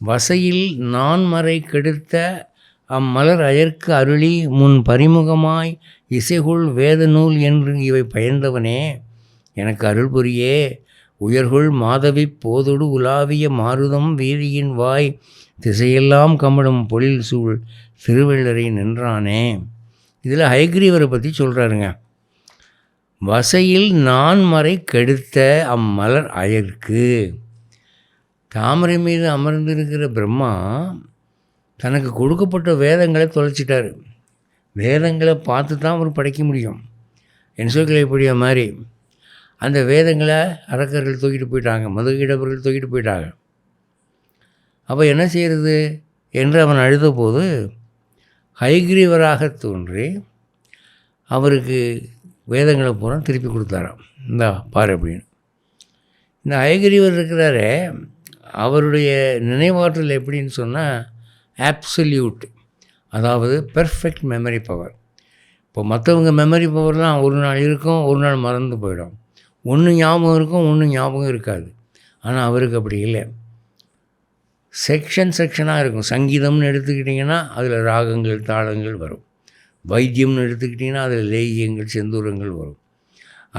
S1: வசையில் நான்மறை கெடுத்த அம்மலர் அயற்கு அருளி முன் பரிமுகமாய் இசைகுள் வேத நூல் என்று இவை பயந்தவனே எனக்கு அருள் புரியே. உயர்கொள் மாதவி போதொடு உலாவிய மாருதம் வீதியின் வாய் திசையெல்லாம் கமடும் பொழில் சூழ் திருவள்ளரை நின்றானே. இதில் ஹயக்ரீவரை பற்றி சொல்கிறாருங்க. வசையில் நான்மறை கெடுத்த அம்மலர் அயற்கு. தாமரை மீது அமர்ந்திருக்கிற பிரம்மா தனக்கு கொடுக்கப்பட்ட வேதங்களை தொலைச்சிட்டார். வேதங்களை பார்த்து தான் அவர் படைக்க முடியும். என்சைக்ளோபீடியா மாதிரி அந்த வேதங்களை அரக்கர்கள் தூக்கிட்டு போயிட்டாங்க, மதுகிடவர்கள் தூக்கிட்டு போயிட்டாங்க. அப்போ என்ன செய்கிறது என்று அவன் அழுத போது ஹயக்ரீவராக தோன்றி அவருக்கு வேதங்களை பூரா திருப்பி கொடுத்தாராம். இந்தா பாரு அப்படின்னு. இந்த ஹயக்ரீவர் இருக்கிறாரே, அவருடைய நினைவாற்றல் எப்படின்னு சொன்னால் ஆப்சல்யூட், அதாவது பெர்ஃபெக்ட் மெமரி பவர். இப்போ மற்றவங்க மெமரி பவர்லாம் ஒரு நாள் இருக்கும், ஒரு நாள் மறந்து போயிடும். ஒன்று ஞாபகம் இருக்கும், ஒன்று ஞாபகம் இருக்காது. ஆனால் அவருக்கு அப்படி இல்லை, செக்ஷனாக இருக்கும். சங்கீதம்னு எடுத்துக்கிட்டிங்கன்னா அதில் ராகங்கள் தாளங்கள் வரும். வைத்தியம்னு எடுத்துக்கிட்டிங்கன்னா அதில் லேகியங்கள் செந்தூரங்கள் வரும்.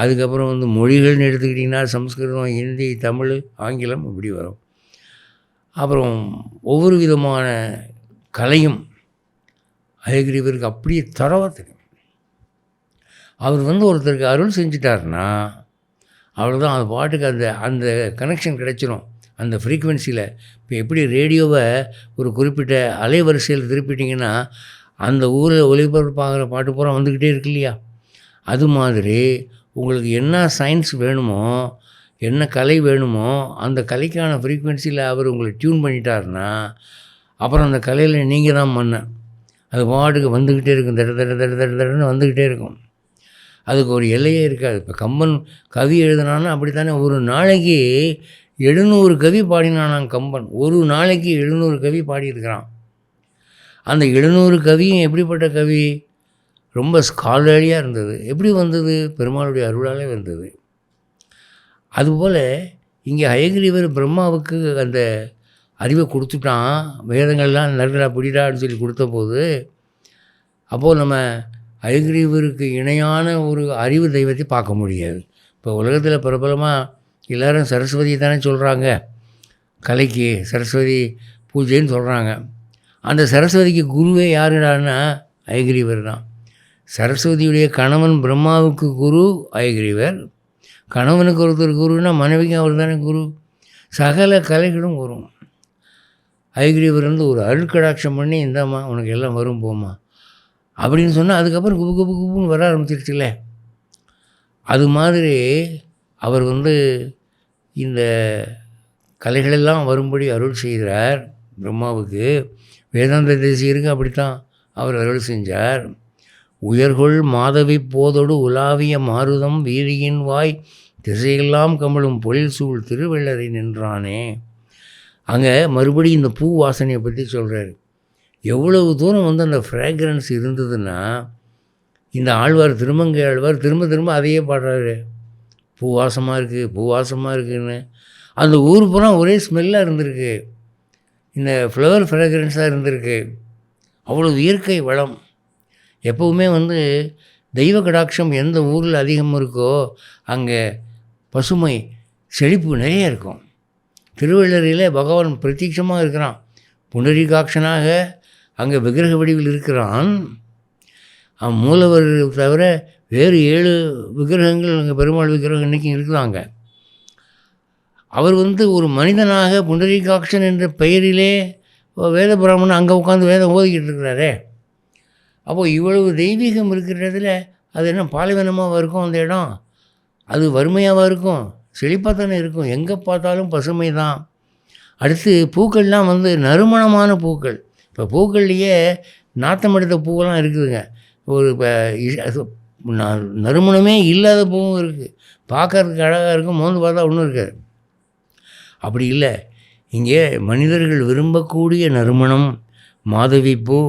S1: அதுக்கப்புறம் மொழிகள்னு எடுத்துக்கிட்டிங்கன்னா சம்ஸ்கிருதம், ஹிந்தி, தமிழ், ஆங்கிலம் இப்படி வரும். அப்புறம் ஒவ்வொரு விதமான கலையும் ஹயக்ரீவருக்கு அப்படியே தரவாக தெரியும். அவர் ஒருத்தருக்கு அருள் செஞ்சிட்டாருன்னா அவ்வளோதான், அது பாட்டுக்கு அந்த கனெக்ஷன் கிடைச்சிடும் அந்த ஃப்ரீக்குவென்சியில். இப்போ எப்படி ரேடியோவை ஒரு குறிப்பிட்ட அலைவரிசையில் திருப்பிட்டிங்கன்னா அந்த ஊரில் ஒலிபரப்பாகிற பாட்டு பூரா வந்துக்கிட்டே இருக்கு இல்லையா, அது மாதிரி உங்களுக்கு என்ன சயின்ஸ் வேணுமோ, என்ன கலை வேணுமோ அந்த கலைக்கான ஃப்ரீக்வன்சியில் அவர் உங்களை டியூன் பண்ணிட்டாருன்னா அப்புறம் அந்த கலையில் நீங்கள் தான் மன்னன். அது பாட்டுக்கு வந்துக்கிட்டே இருக்கும், தட தட தட தட தடன்னு வந்துக்கிட்டே இருக்கும். அதுக்கு ஒரு எல்லையே இருக்காது. இப்போ கம்பன் கவி எழுதுனான்னா அப்படி தானே. ஒரு நாளைக்கு 700 கவி பாடினானான் கம்பன். ஒரு நாளைக்கு 700 கவி பாடியிருக்கிறான். அந்த 700 கவியும் எப்படிப்பட்ட கவி? ரொம்ப ஸ்காலர்லியாக இருந்தது. எப்படி வந்தது? பெருமாளுடைய அருளாலே வந்தது. அதுபோல் இங்கே ஹயக்ரீவர் பிரம்மாவுக்கு அந்த அறிவை கொடுத்துட்டான். வேதங்கள்லாம் நடுடா பிடிடான்னு சொல்லி கொடுத்த போது, அப்போது நம்ம ஹயக்ரீவருக்கு இணையான ஒரு அறிவு தெய்வத்தை பார்க்க முடியாது. இப்போ உலகத்தில் பிரபலமாக எல்லோரும் சரஸ்வதி தானே சொல்கிறாங்க. கலைக்கு சரஸ்வதி பூஜைன்னு சொல்கிறாங்க. அந்த சரஸ்வதிக்கு குருவே யாருடான்னா ஹயக்ரீவர் தான். சரஸ்வதியுடைய கணவன் பிரம்மாவுக்கு குரு ஹயக்ரீவர். கணவனுக்கு ஒருத்தர் குருன்னா மனைவிக்கும் அவர் தானே குரு. சகல கலைகளும் வரும். ஹயக்ரீவர் வந்து ஒரு அருட்கடாட்சம் பண்ணி, இந்தாம்மா உனக்கு எல்லாம் வரும் போம்மா அப்படின்னு சொன்னால் அதுக்கப்புறம் குப்பு குப்பு குப்புன்னு வர ஆரம்பிச்சிருச்சுல்ல. அது மாதிரி அவர் வந்து இந்த கலைகளெல்லாம் வரும்படி அருள் செய்கிறார் பிரம்மாவுக்கு. வேதாந்த தேசிகருக்கு அப்படித்தான் அவர் அருள் செஞ்சார். உயர்கொள் மாதவி போதொடு உலாவிய மாருதம் வீரியின் வாய் திசையெல்லாம் கமலும் பொழில் சூழ் திருவள்ளரை நின்றானே. அங்கே மறுபடியும் இந்த பூ வாசனையை பற்றி சொல்கிறார். எவ்வளவு தூரம் வந்து அந்த ஃப்ராக்ரன்ஸ் இருந்ததுன்னா, இந்த ஆழ்வார் திருமங்கை ஆழ்வார் திரும்ப திரும்ப அதையே பாடுறாரு. பூ வாசமாக இருக்குது, பூ வாசமாக இருக்குதுன்னு. அந்த ஊர் பூரா ஒரே ஸ்மெல்லாக இருந்திருக்கு. இந்த ஃப்ளவர் ஃப்ராக்ரன்ஸாக இருந்திருக்கு. அவ்வளோ இயற்கை வளம். எப்போவுமே வந்து தெய்வ கடாட்சம் எந்த ஊரில் அதிகம் இருக்கோ அங்கே பசுமை செழிப்பு நிறைய இருக்கும். திருவள்ளரையில் பகவான் பிரத்யட்சமாக இருக்கிறான். புண்டரீகாட்சனாக அங்கே விக்கிரக வடிவில் இருக்கிறான். மூலவர் தவிர வேறு 7 விக்கிரகங்கள் அங்கே பெருமாள் விக்கிரகம் இன்றைக்கும் இருக்குதாங்க. அவர் வந்து ஒரு மனிதனாக புண்டரீகாட்சன் என்ற பெயரிலே வேத பிராமணன் அங்கே உட்காந்து வேதம் ஓதிக்கிட்டு இருக்கிறாரே. அப்போது இவ்வளவு தெய்வீகம் இருக்கிறதுல அது என்ன பாலைவனமாக இருக்கும் அந்த இடம்? அது வறுமையாக இருக்கும்? செழிப்பாக தானே இருக்கும். எங்கே பார்த்தாலும் பசுமை தான். அடுத்து பூக்கள்லாம் வந்து நறுமணமான பூக்கள். இப்போ பூக்கள்லேயே நாத்தம் எடுத்த பூவெல்லாம் இருக்குதுங்க. ஒரு நறுமணமே இல்லாத பூவும் இருக்குது. பார்க்கறதுக்கு அழகாக இருக்கும், மோந்து பார்த்தா ஒன்றும் இருக்காது. அப்படி இல்லை. இங்கே மனிதர்கள் விரும்பக்கூடிய நறுமணம், மாதவிப்பூ,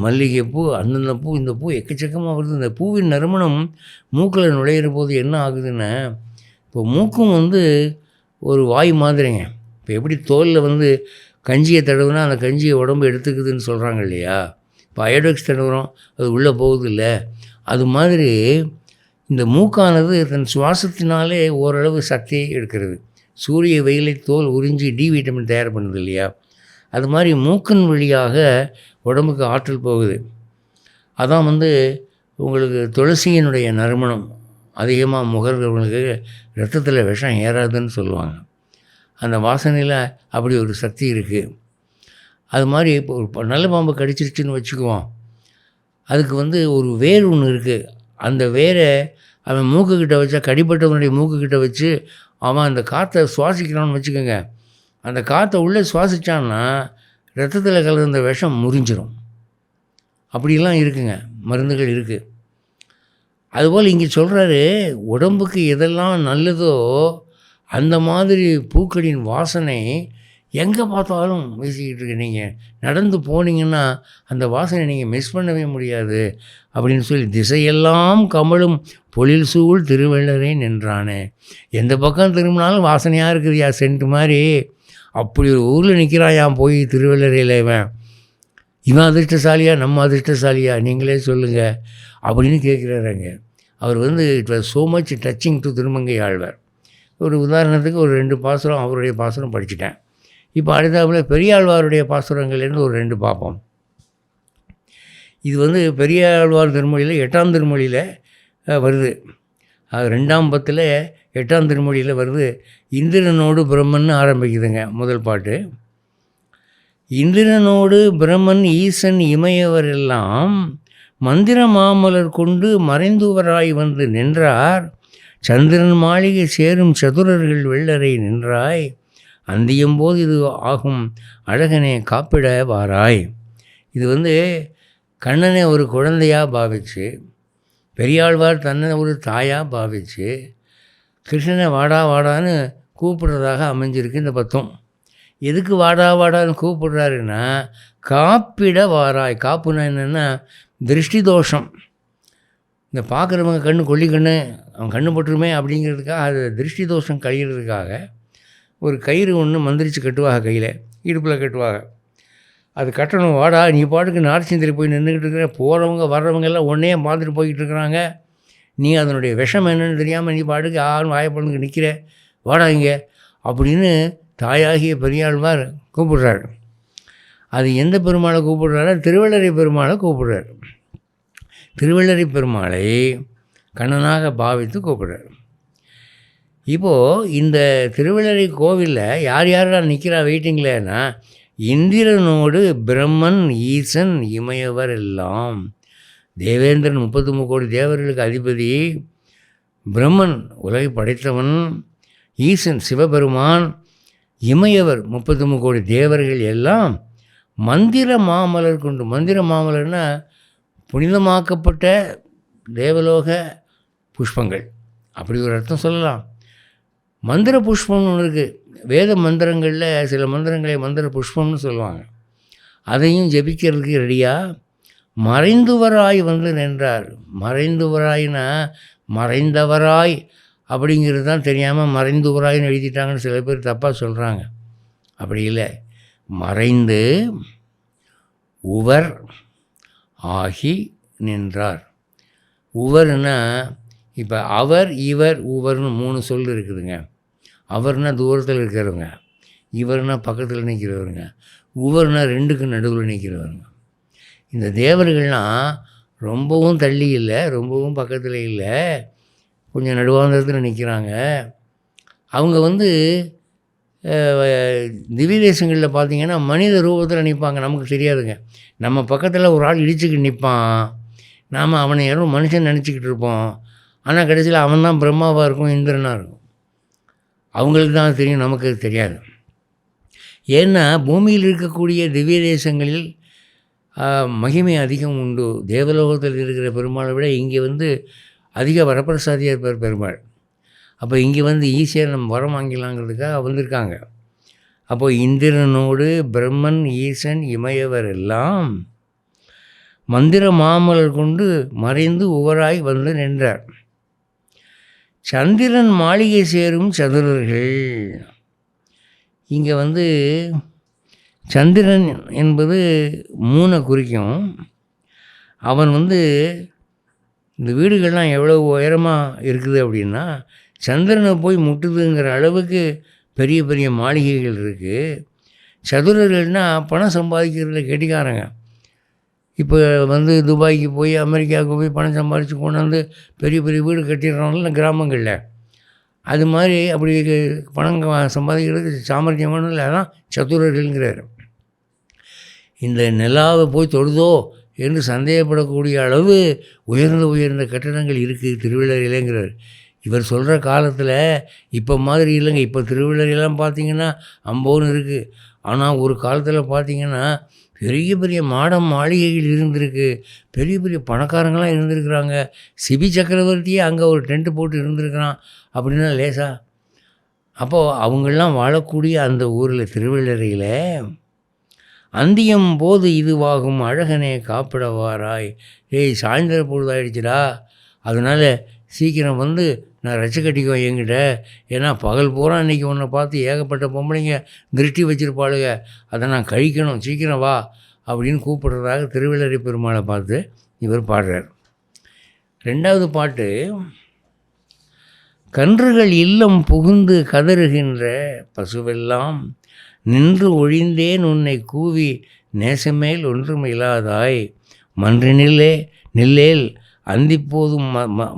S1: மல்லிகைப்பூ, அந்தந்த பூ, இந்த பூ எக்கச்சக்கமாக வருது. இந்த பூவின் நறுமணம் மூக்கில் நுழையிற போது என்ன ஆகுதுன்னா, இப்போ மூக்கும் வந்து ஒரு வாய் மாதிரிங்க. இப்போ எப்படி தோலில் வந்து கஞ்சியை தடவுனா அந்த கஞ்சியை உடம்பு எடுத்துக்குதுன்னு சொல்கிறாங்க இல்லையா? இப்போ அயோடெக்ஸ் தடவுறோம், அது உள்ளே போகுது இல்லை? அது மாதிரி இந்த மூக்கானது தன் சுவாசத்தினாலே ஓரளவு சக்தியை எடுக்கிறது. சூரிய வெயிலை தோல் உறிஞ்சி டி விட்டமின் தயார் பண்ணுது இல்லையா? அது மாதிரி மூக்கின் வழியாக உடம்புக்கு ஆற்றல் போகுது. அதான் வந்து உங்களுக்கு துளசியினுடைய நறுமணம் அதிகமாக முகர்கிறவங்களுக்கு ரத்தத்தில் விஷம் ஏறாதுன்னு சொல்லுவாங்க. அந்த வாசனையில் அப்படி ஒரு சக்தி இருக்குது. அது மாதிரி இப்போ ஒரு நல்ல பாம்பு கடிச்சிருச்சுன்னு வச்சுக்குவோம். அதுக்கு வந்து ஒரு வேர் ஒன்று இருக்குது. அந்த வேரை அவன் மூக்குக்கிட்ட வச்சா, கடிப்பட்டவனுடைய மூக்குக்கிட்ட வச்சு அவன் அந்த காற்றை சுவாசிக்கிறான்னு வச்சுக்கோங்க. அந்த காற்றை உள்ளே சுவாசித்தான்னா ரத்தத்தில் கலந்த விஷம் முறிஞ்சிடும். அப்படிலாம் இருக்குங்க, மருந்துகள் இருக்குது. அதுபோல் இங்கே சொல்கிறாரு, உடம்புக்கு எதெல்லாம் நல்லதோ அந்த மாதிரி பூக்களின் வாசனை எங்கே பார்த்தாலும் வீசிக்கிட்டு இருக்கு. நீங்கள் நடந்து போனீங்கன்னா அந்த வாசனை நீங்கள் மிஸ் பண்ணவே முடியாது அப்படின்னு சொல்லி, திசையெல்லாம் கமலும் பொழில் சூழ் திருவள்ளரை நின்றானே. எந்த பக்கம் திரும்பினாலும் வாசனையாக இருக்குதுயா, சென்ட் மாதிரி. அப்படி ஒரு ஊரில் நிற்கிறான் போய் திருவள்ளரையில். இவன் அதிர்ஷ்டசாலியா நம்ம அதிர்ஷ்டசாலியா நீங்களே சொல்லுங்கள் அப்படின்னு கேட்குறாருங்க. அவர் வந்து it was so much touching to Thirumangai Alvar. ஒரு உதாரணத்துக்கு ஒரு 2 பாசுரம் அவருடைய பாசுரம் படிச்சுட்டேன். இப்போ அடுத்தாப்புல பெரியாழ்வாருடைய பாசுரங்கள்லேருந்து ஒரு 2 பார்ப்போம். இது வந்து பெரியாழ்வார் திருமொழியில் 8ஆம் திருமொழியில் வருது. அது 2ஆம் பத்தில் 8ஆம் திருமொழியில் வருது. இந்திரனோடு பிரம்மன் ஆரம்பிக்குதுங்க முதல் பாட்டு. இந்திரனோடு பிரம்மன் ஈசன் இமையவரெல்லாம் மந்திர மாமலர் கொண்டு மறைந்துவராய் வந்து நின்றார். சந்திரன் மாளிகை சேரும் சதுரர்கள் வெள்ளரை நின்றாய், அந்தியும்போது இது ஆகும் அழகனே காப்பிட வாராய். இது கண்ணனை ஒரு குழந்தையாக பாவிச்சு, பெரியாழ்வார் தன்னை ஒரு தாயாக பாவிச்சு கிருஷ்ணனை வாடா வாடான்னு கூப்பிடுறதாக அமைஞ்சிருக்கு இந்த பத்தம். எதுக்கு வாடா வாடான்னு கூப்பிடுறாருன்னா, காப்பிட வாராய். காப்புனா என்னென்னா திருஷ்டி தோஷம். இந்த பார்க்குறவங்க கண்ணு கொல்லி கண்ணு, அவன் கண்ணு போட்டுருமே அப்படிங்கிறதுக்காக, அது திருஷ்டி தோஷம் கழிகிறதுக்காக ஒரு கயிறு ஒன்று மந்திரிச்சு கட்டுவாங்க, கையில் இடுப்பில் கட்டுவாங்க. அது கட்டணும். வாடா, நீ பாட்டுக்கு நார்ச்சந்திரி போய் நின்றுக்கிட்டு இருக்கிற, போகிறவங்க வர்றவங்க எல்லாம் ஒன்றையே பார்த்துட்டு போய்கிட்டு இருக்கிறாங்க, நீ அதனுடைய விஷம் என்னன்னு தெரியாமல் நீ பாட்டுக்கு ஆறும் வாயப்படனுக்கு நிற்கிற, வாடா இங்கே அப்படின்னு தாயாகிய பெரியாழ்வார் கூப்பிடுறாரு. அது எந்த பெருமாளை கூப்பிடுறாரு? திருவள்ளரை பெருமாளை கூப்பிடுறார். திருவள்ளரை பெருமாளை கண்ணனாக பாவித்து கூப்பிடுறார். இப்போது இந்த திருவள்ளரை கோவிலில் யார் யாரெல்லாம் நிற்கிறா வெயிட்டிங்லன்னா, இந்திரனோடு பிரம்மன், ஈசன், இமயவர் எல்லாம். தேவேந்திரன் 33 கோடி தேவர்களுக்கு அதிபதி, பிரம்மன் உலகை படைத்தவன், ஈசன் சிவபெருமான், இமயவர் 33 கோடி தேவர்கள் எல்லாம் மந்திர மாமலர் கொண்டு. மந்திர மாமலர்னா புனிதமாக்கப்பட்ட தேவலோக புஷ்பங்கள், அப்படி ஒரு அர்த்தம் சொல்லலாம். மந்திர புஷ்பம்னு ஒன்று இருக்குது. வேத மந்திரங்களில் சில மந்திரங்களை மந்திர புஷ்பம்னு சொல்லுவாங்க. அதையும் ஜபிக்கிறதுக்கு ரெடியாக மறைந்துவராய் வந்து நின்றார். மறைந்துவராய்னா மறைந்தவராய் அப்படிங்கிறது தான் தெரியாமல் மறைந்துவராய்னு எழுதிட்டாங்கன்னு சில பேர் தப்பாக சொல்கிறாங்க. அப்படி இல்லை, மறைந்து உவர் ஆகி நின்றார். உவர்னா இப்போ அவர், இவர், உவர்னு 3 சொல் இருக்குதுங்க. அவர்னா தூரத்தில் இருக்கிறவங்க, இவர்னா பக்கத்தில் நிற்கிறவருங்க, உவர்னா 2க்கு நடுவில் நிற்கிறவருங்க. இந்த தேவர்கள்லாம் ரொம்பவும் தள்ளி இல்லை, ரொம்பவும் பக்கத்தில் இல்லை, கொஞ்சம் நடுவாந்தரத்தில் நிற்கிறாங்க. அவங்க திவ்ய தேசங்களில் பார்த்திங்கன்னா மனித ரூபத்தில் நிற்பாங்க. நமக்கு தெரியாதுங்க. நம்ம பக்கத்தில் ஒரு ஆள் இடிச்சுக்கிட்டு நிற்பான், நாம் அவனை யாரும் மனுஷன் நினச்சிக்கிட்டு இருப்போம். ஆனால் கடைசியில் அவன் தான் பிரம்மாவாக இருக்கும், இந்திரனாக இருக்கும். அவங்களுக்கு தான் தெரியும், நமக்கு தெரியாது. ஏன்னா பூமியில் இருக்கக்கூடிய திவ்ய தேசங்களில் மகிமை அதிகம் உண்டு. தேவலோகத்தில் இருக்கிற பெருமாளை விட இங்கே அதிக வரப்பிரசாதியாக இருப்பார் பெருமாள். அப்போ இங்கே ஈஸியாக நம்ம வரம் வாங்கிடலாங்கிறதுக்காக வந்திருக்காங்க. அப்போது இந்திரனோடு பிரம்மன், ஈசன், இமயவர் எல்லாம் மந்திர மாமலர் கொண்டு மறைந்து உவராய் வந்து நின்றார். சந்திரன் மாளிகை சேரும் சதுரர்கள். இங்கே சந்திரன் என்பது 3 குறிக்கும். அவன் இந்த வீடுகள்லாம் எவ்வளோ உயரமாக இருக்குது அப்படின்னா, சந்திரனை போய் முட்டுதுங்கிற அளவுக்கு பெரிய பெரிய மாளிகைகள் இருக்குது. சதுரர்கள்னால் பணம் சம்பாதிக்கிறதுல கெட்டிக்காரங்க. இப்போ துபாய்க்கு போய், அமெரிக்காவுக்கு போய் பணம் சம்பாதிச்சு கொண்டாந்து பெரிய பெரிய வீடு கட்டிடுறோம்ல கிராமங்களில், அது மாதிரி அப்படி பணம் சம்பாதிக்கிறதுக்கு சாமர்த்தியமான இல்லை, அதான் சதுரர்கள்ங்கிறார். இந்த நிலாவை போய் தொடுதோ என்று சந்தேகப்படக்கூடிய அளவு உயர்ந்த கட்டடங்கள் இருக்குது திருவள்ளரையிலேங்கிறார். இவர் சொல்கிற காலத்தில் இப்போ மாதிரி இல்லைங்க. இப்போ திருவள்ளரையெல்லாம் பார்த்திங்கன்னா அம்போன்னு இருக்குது. ஆனால் ஒரு காலத்தில் பார்த்திங்கன்னா பெரிய பெரிய மாளிகைகள் இருந்திருக்கு, பெரிய பெரிய பணக்காரங்களாம் இருந்திருக்கிறாங்க. சிபி சக்கரவர்த்தியே அங்கே ஒரு டென்ட்டு போட்டு இருந்திருக்கிறான் அப்படின்னா லேசா. அப்போது அவங்களாம் வாழக்கூடிய அந்த ஊரில் திருவள்ளரையில் அந்தியம் போது இதுவாகும் அழகனே காப்பிட வாராய். சாயந்தர பொழுதாயிடுச்சுடா, அதனால் சீக்கிரம் நான் ரச்சை கட்டிக்கோ என்கிட்ட. ஏன்னா பகல் பூரா இன்றைக்கி உன்னை பார்த்து ஏகப்பட்ட பொம்பளைங்க திருஷ்டி வச்சுருப்பாளுங்க, அதை நான் கழிக்கணும், சீக்கிரம் வா அப்படின்னு கூப்பிடுறதாக திருவள்ளரை பெருமாளை பார்த்து இவர் பாடுறார். 2வது பாட்டு, கன்றுகள் இல்லம் புகுந்து கதறுகின்ற பசுவெல்லாம் நின்று ஒழிந்தேன் உன்னை கூவி நேசமேல் ஒன்றும் இல்லாதாய் மன்றினிலே நில்லேல் அந்திப்போதும்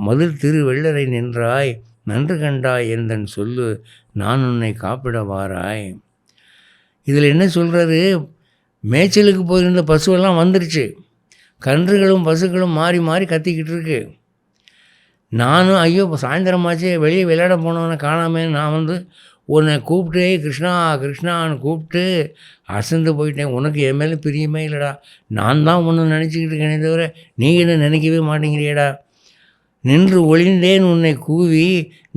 S1: மதில் திரு வெள்ளரை நின்றாய் நன்று கண்டாய் எந்தன் சொல்லு நான் உன்னை காப்பிட வாராய். இதில் என்ன சொல்கிறாரு? மேய்ச்சலுக்கு போயிருந்த பசுவெல்லாம் வந்துருச்சு, கன்றுகளும் பசுக்களும் மாறி மாறி கத்திக்கிட்டு இருக்கு. நானும் ஐயோ இப்போ சாயந்தரமாச்சே வெளியே விளையாட போனவனை காணாமே, நான் வந்து உன்னை கூப்பிட்டு கிருஷ்ணா கிருஷ்ணான்னு கூப்பிட்டு அசந்து போயிட்டேன். உனக்கு என் மேலே பிரியமே இல்லைடா. நான் தான் ஒன்று நினச்சிக்கிட்டு இருக்கேனே தவிர நீ என்ன நினைக்கவே மாட்டேங்கிறியடா. நின்று ஒளிந்தேன் உன்னை கூவி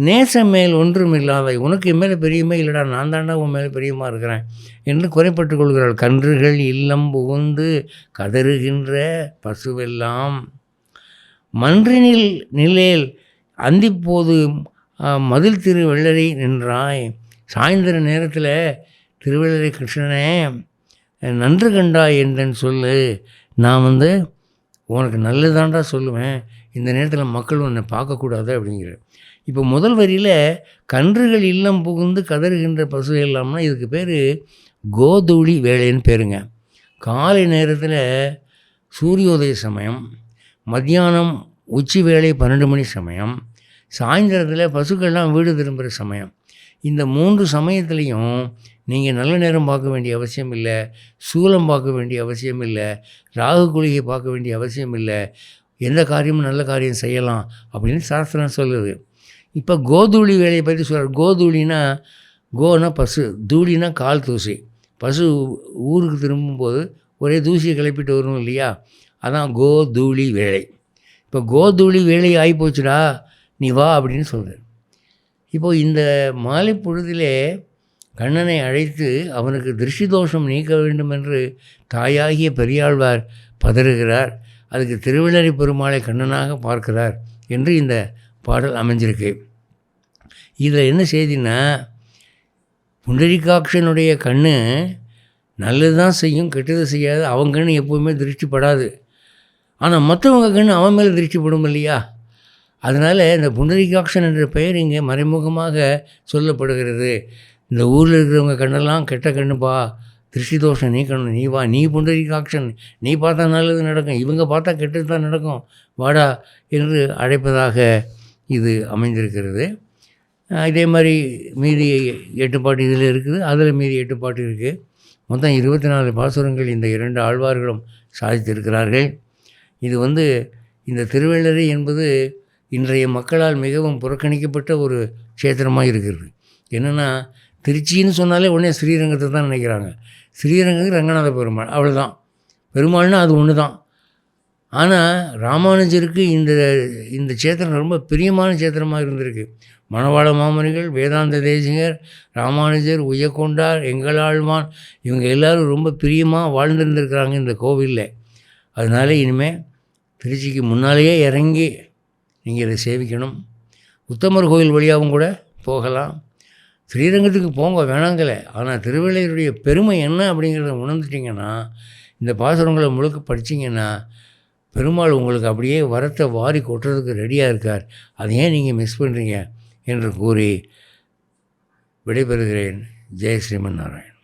S1: நேசம் மேல் ஒன்றும் இல்லாத உனக்கு என் மேலே பிரியமே இல்லைடா. நான் தாண்டா உன் மேலே பிரியமாக இருக்கிறேன் என்று குறைப்பட்டு கொள்கிறாள். கன்றுகள் இல்லம் புகுந்து கதறுகின்ற பசுவெல்லாம் மன்றினில் நிலேல் அந்திப்போது மதில் திருவள்ளரை நின்றாய். சாயந்தர நேரத்தில் திருவள்ளரை கிருஷ்ணனே நன்று கண்டாய் என்றன்னு சொல்லு. நான் வந்து உனக்கு நல்லதாண்டா சொல்லுவேன். இந்த நேரத்தில் மக்கள் உன்னை பார்க்கக்கூடாது அப்படிங்கிற. இப்போ முதல் வரியில் கன்றுகள் இல்லம் புகுந்து கதறுகின்ற பசு எல்லாம்னா இதுக்கு பேர் கோதூளி வேலைன்னு பேருங்க. காலை நேரத்தில் சூரியோதய சமயம், மத்தியானம் உச்சி வேளை 12 மணி சமயம், சாயந்தரத்தில் பசுக்கள்லாம் வீடு திரும்புகிற சமயம். இந்த 3 சமயத்துலேயும் நீங்கள் நல்ல நேரம் பார்க்க வேண்டிய அவசியம் இல்லை, சூலம் பார்க்க வேண்டிய அவசியம் இல்லை, ராகு குளிகை பார்க்க வேண்டிய அவசியம் இல்லை. எந்த காரியமும் நல்ல காரியம் செய்யலாம் அப்படின்னு சாஸ்திரம் சொல்லுது. இப்போ கோதூளி வேலையை பற்றி சொல்கிறார். கோதூளினா கோனா பசு, தூளினா கால் தூசி. பசு ஊருக்கு திரும்பும்போது ஒரே தூசியை கிளப்பிட்டு வரும் இல்லையா, அதான் கோதூளி வேலை. இப்போ கோதூளி வேலை ஆகிப்போச்சுடா, நீ வா அப்படின்னு சொல்கிறார். இப்போது இந்த மாலை பொழுதிலே கண்ணனை அழைத்து அவனுக்கு திருஷ்டி தோஷம் நீக்க வேண்டும் என்று தாயாகிய பெரியாழ்வார் பதறுகிறார். அதுக்கு திருவள்ளரை பெருமாளை கண்ணனாக பார்க்கிறார் என்று இந்த பாடல் அமைஞ்சிருக்கு. இதில் என்ன செய்தின்னா, புண்டரீகாட்சனுடைய கண்ணு நல்லது தான் செய்யும், கெட்டது செய்யாது. அவன் கண்ணு எப்போவுமே திருஷ்டிப்படாது. ஆனால் மற்றவங்க கண்ணு அவன் மேலே திருஷ்டிப்படும் இல்லையா. அதனால் இந்த புண்டரீகாட்சன் என்ற பெயர் இங்கே மறைமுகமாக சொல்லப்படுகிறது. இந்த ஊரில் இருக்கிறவங்க கண்ணெல்லாம் கெட்ட கண்ணுப்பா, திருஷ்டி தோஷம் நீக்கணும், நீ வா, நீ புண்டரீகாட்சன், நீ பார்த்தா நல்லது நடக்கும், இவங்க பார்த்தா கெட்டது தான் நடக்கும், வாடா என்று அழைப்பதாக இது அமைந்திருக்கிறது. இதே மாதிரி மீதி 8 பாட்டு இதில் இருக்குது, அதில் மீதி 8 பாட்டு இருக்குது. மொத்தம் 24 பாசுரங்கள் இந்த 2 ஆழ்வார்களும் சாதித்திருக்கிறார்கள். இது வந்து இந்த திருவள்ளரை என்பது இன்றைய மக்களால் மிகவும் புறக்கணிக்கப்பட்ட ஒரு க்ஷேத்திரமாக இருக்கிறது. என்னென்னா, திருச்சின்னு சொன்னாலே உடனே ஸ்ரீரங்கத்தை தான் நினைக்கிறாங்க. ஸ்ரீரங்கத்துக்கு ரங்கநாத பெருமாள், அவ்வளோதான். பெருமாள்னால் அது ஒன்று தான். ஆனால் ராமானுஜருக்கு இந்த க்ஷேத்திரம் ரொம்ப பிரியமான க்ஷேத்திரமாக இருந்திருக்கு. மணவாள மாமுனிகள், வேதாந்த தேசிகர், ராமானுஜர், உய்யக்கொண்டார், எங்களாழ்வான், இவங்க எல்லோரும் ரொம்ப பிரியமாக வாழ்ந்துருந்துருக்கிறாங்க இந்த கோவிலில். அதனால் இனிமேல் திருச்சிக்கு முன்னாலேயே இறங்கி நீங்கள் இதை சேவிக்கணும். உத்தமர் கோயில் வழியாகவும் கூட போகலாம். ஸ்ரீரங்கத்துக்கு போங்க வேணாங்களே. ஆனால் திருவள்ளையருடைய பெருமை என்ன அப்படிங்கிறத உணர்ந்துட்டிங்கன்னா, இந்த பாசுரங்களை முழுக்க படிச்சிங்கன்னா, பெருமாள் உங்களுக்கு அப்படியே வரத்தை வாரி கொட்டுறதுக்கு ரெடியாக இருக்கார். அதை ஏன் நீங்கள் மிஸ் பண்ணுறீங்க என்று கூறி விடைபெறுகிறேன். ஜெய் ஸ்ரீமன் நாராயண்.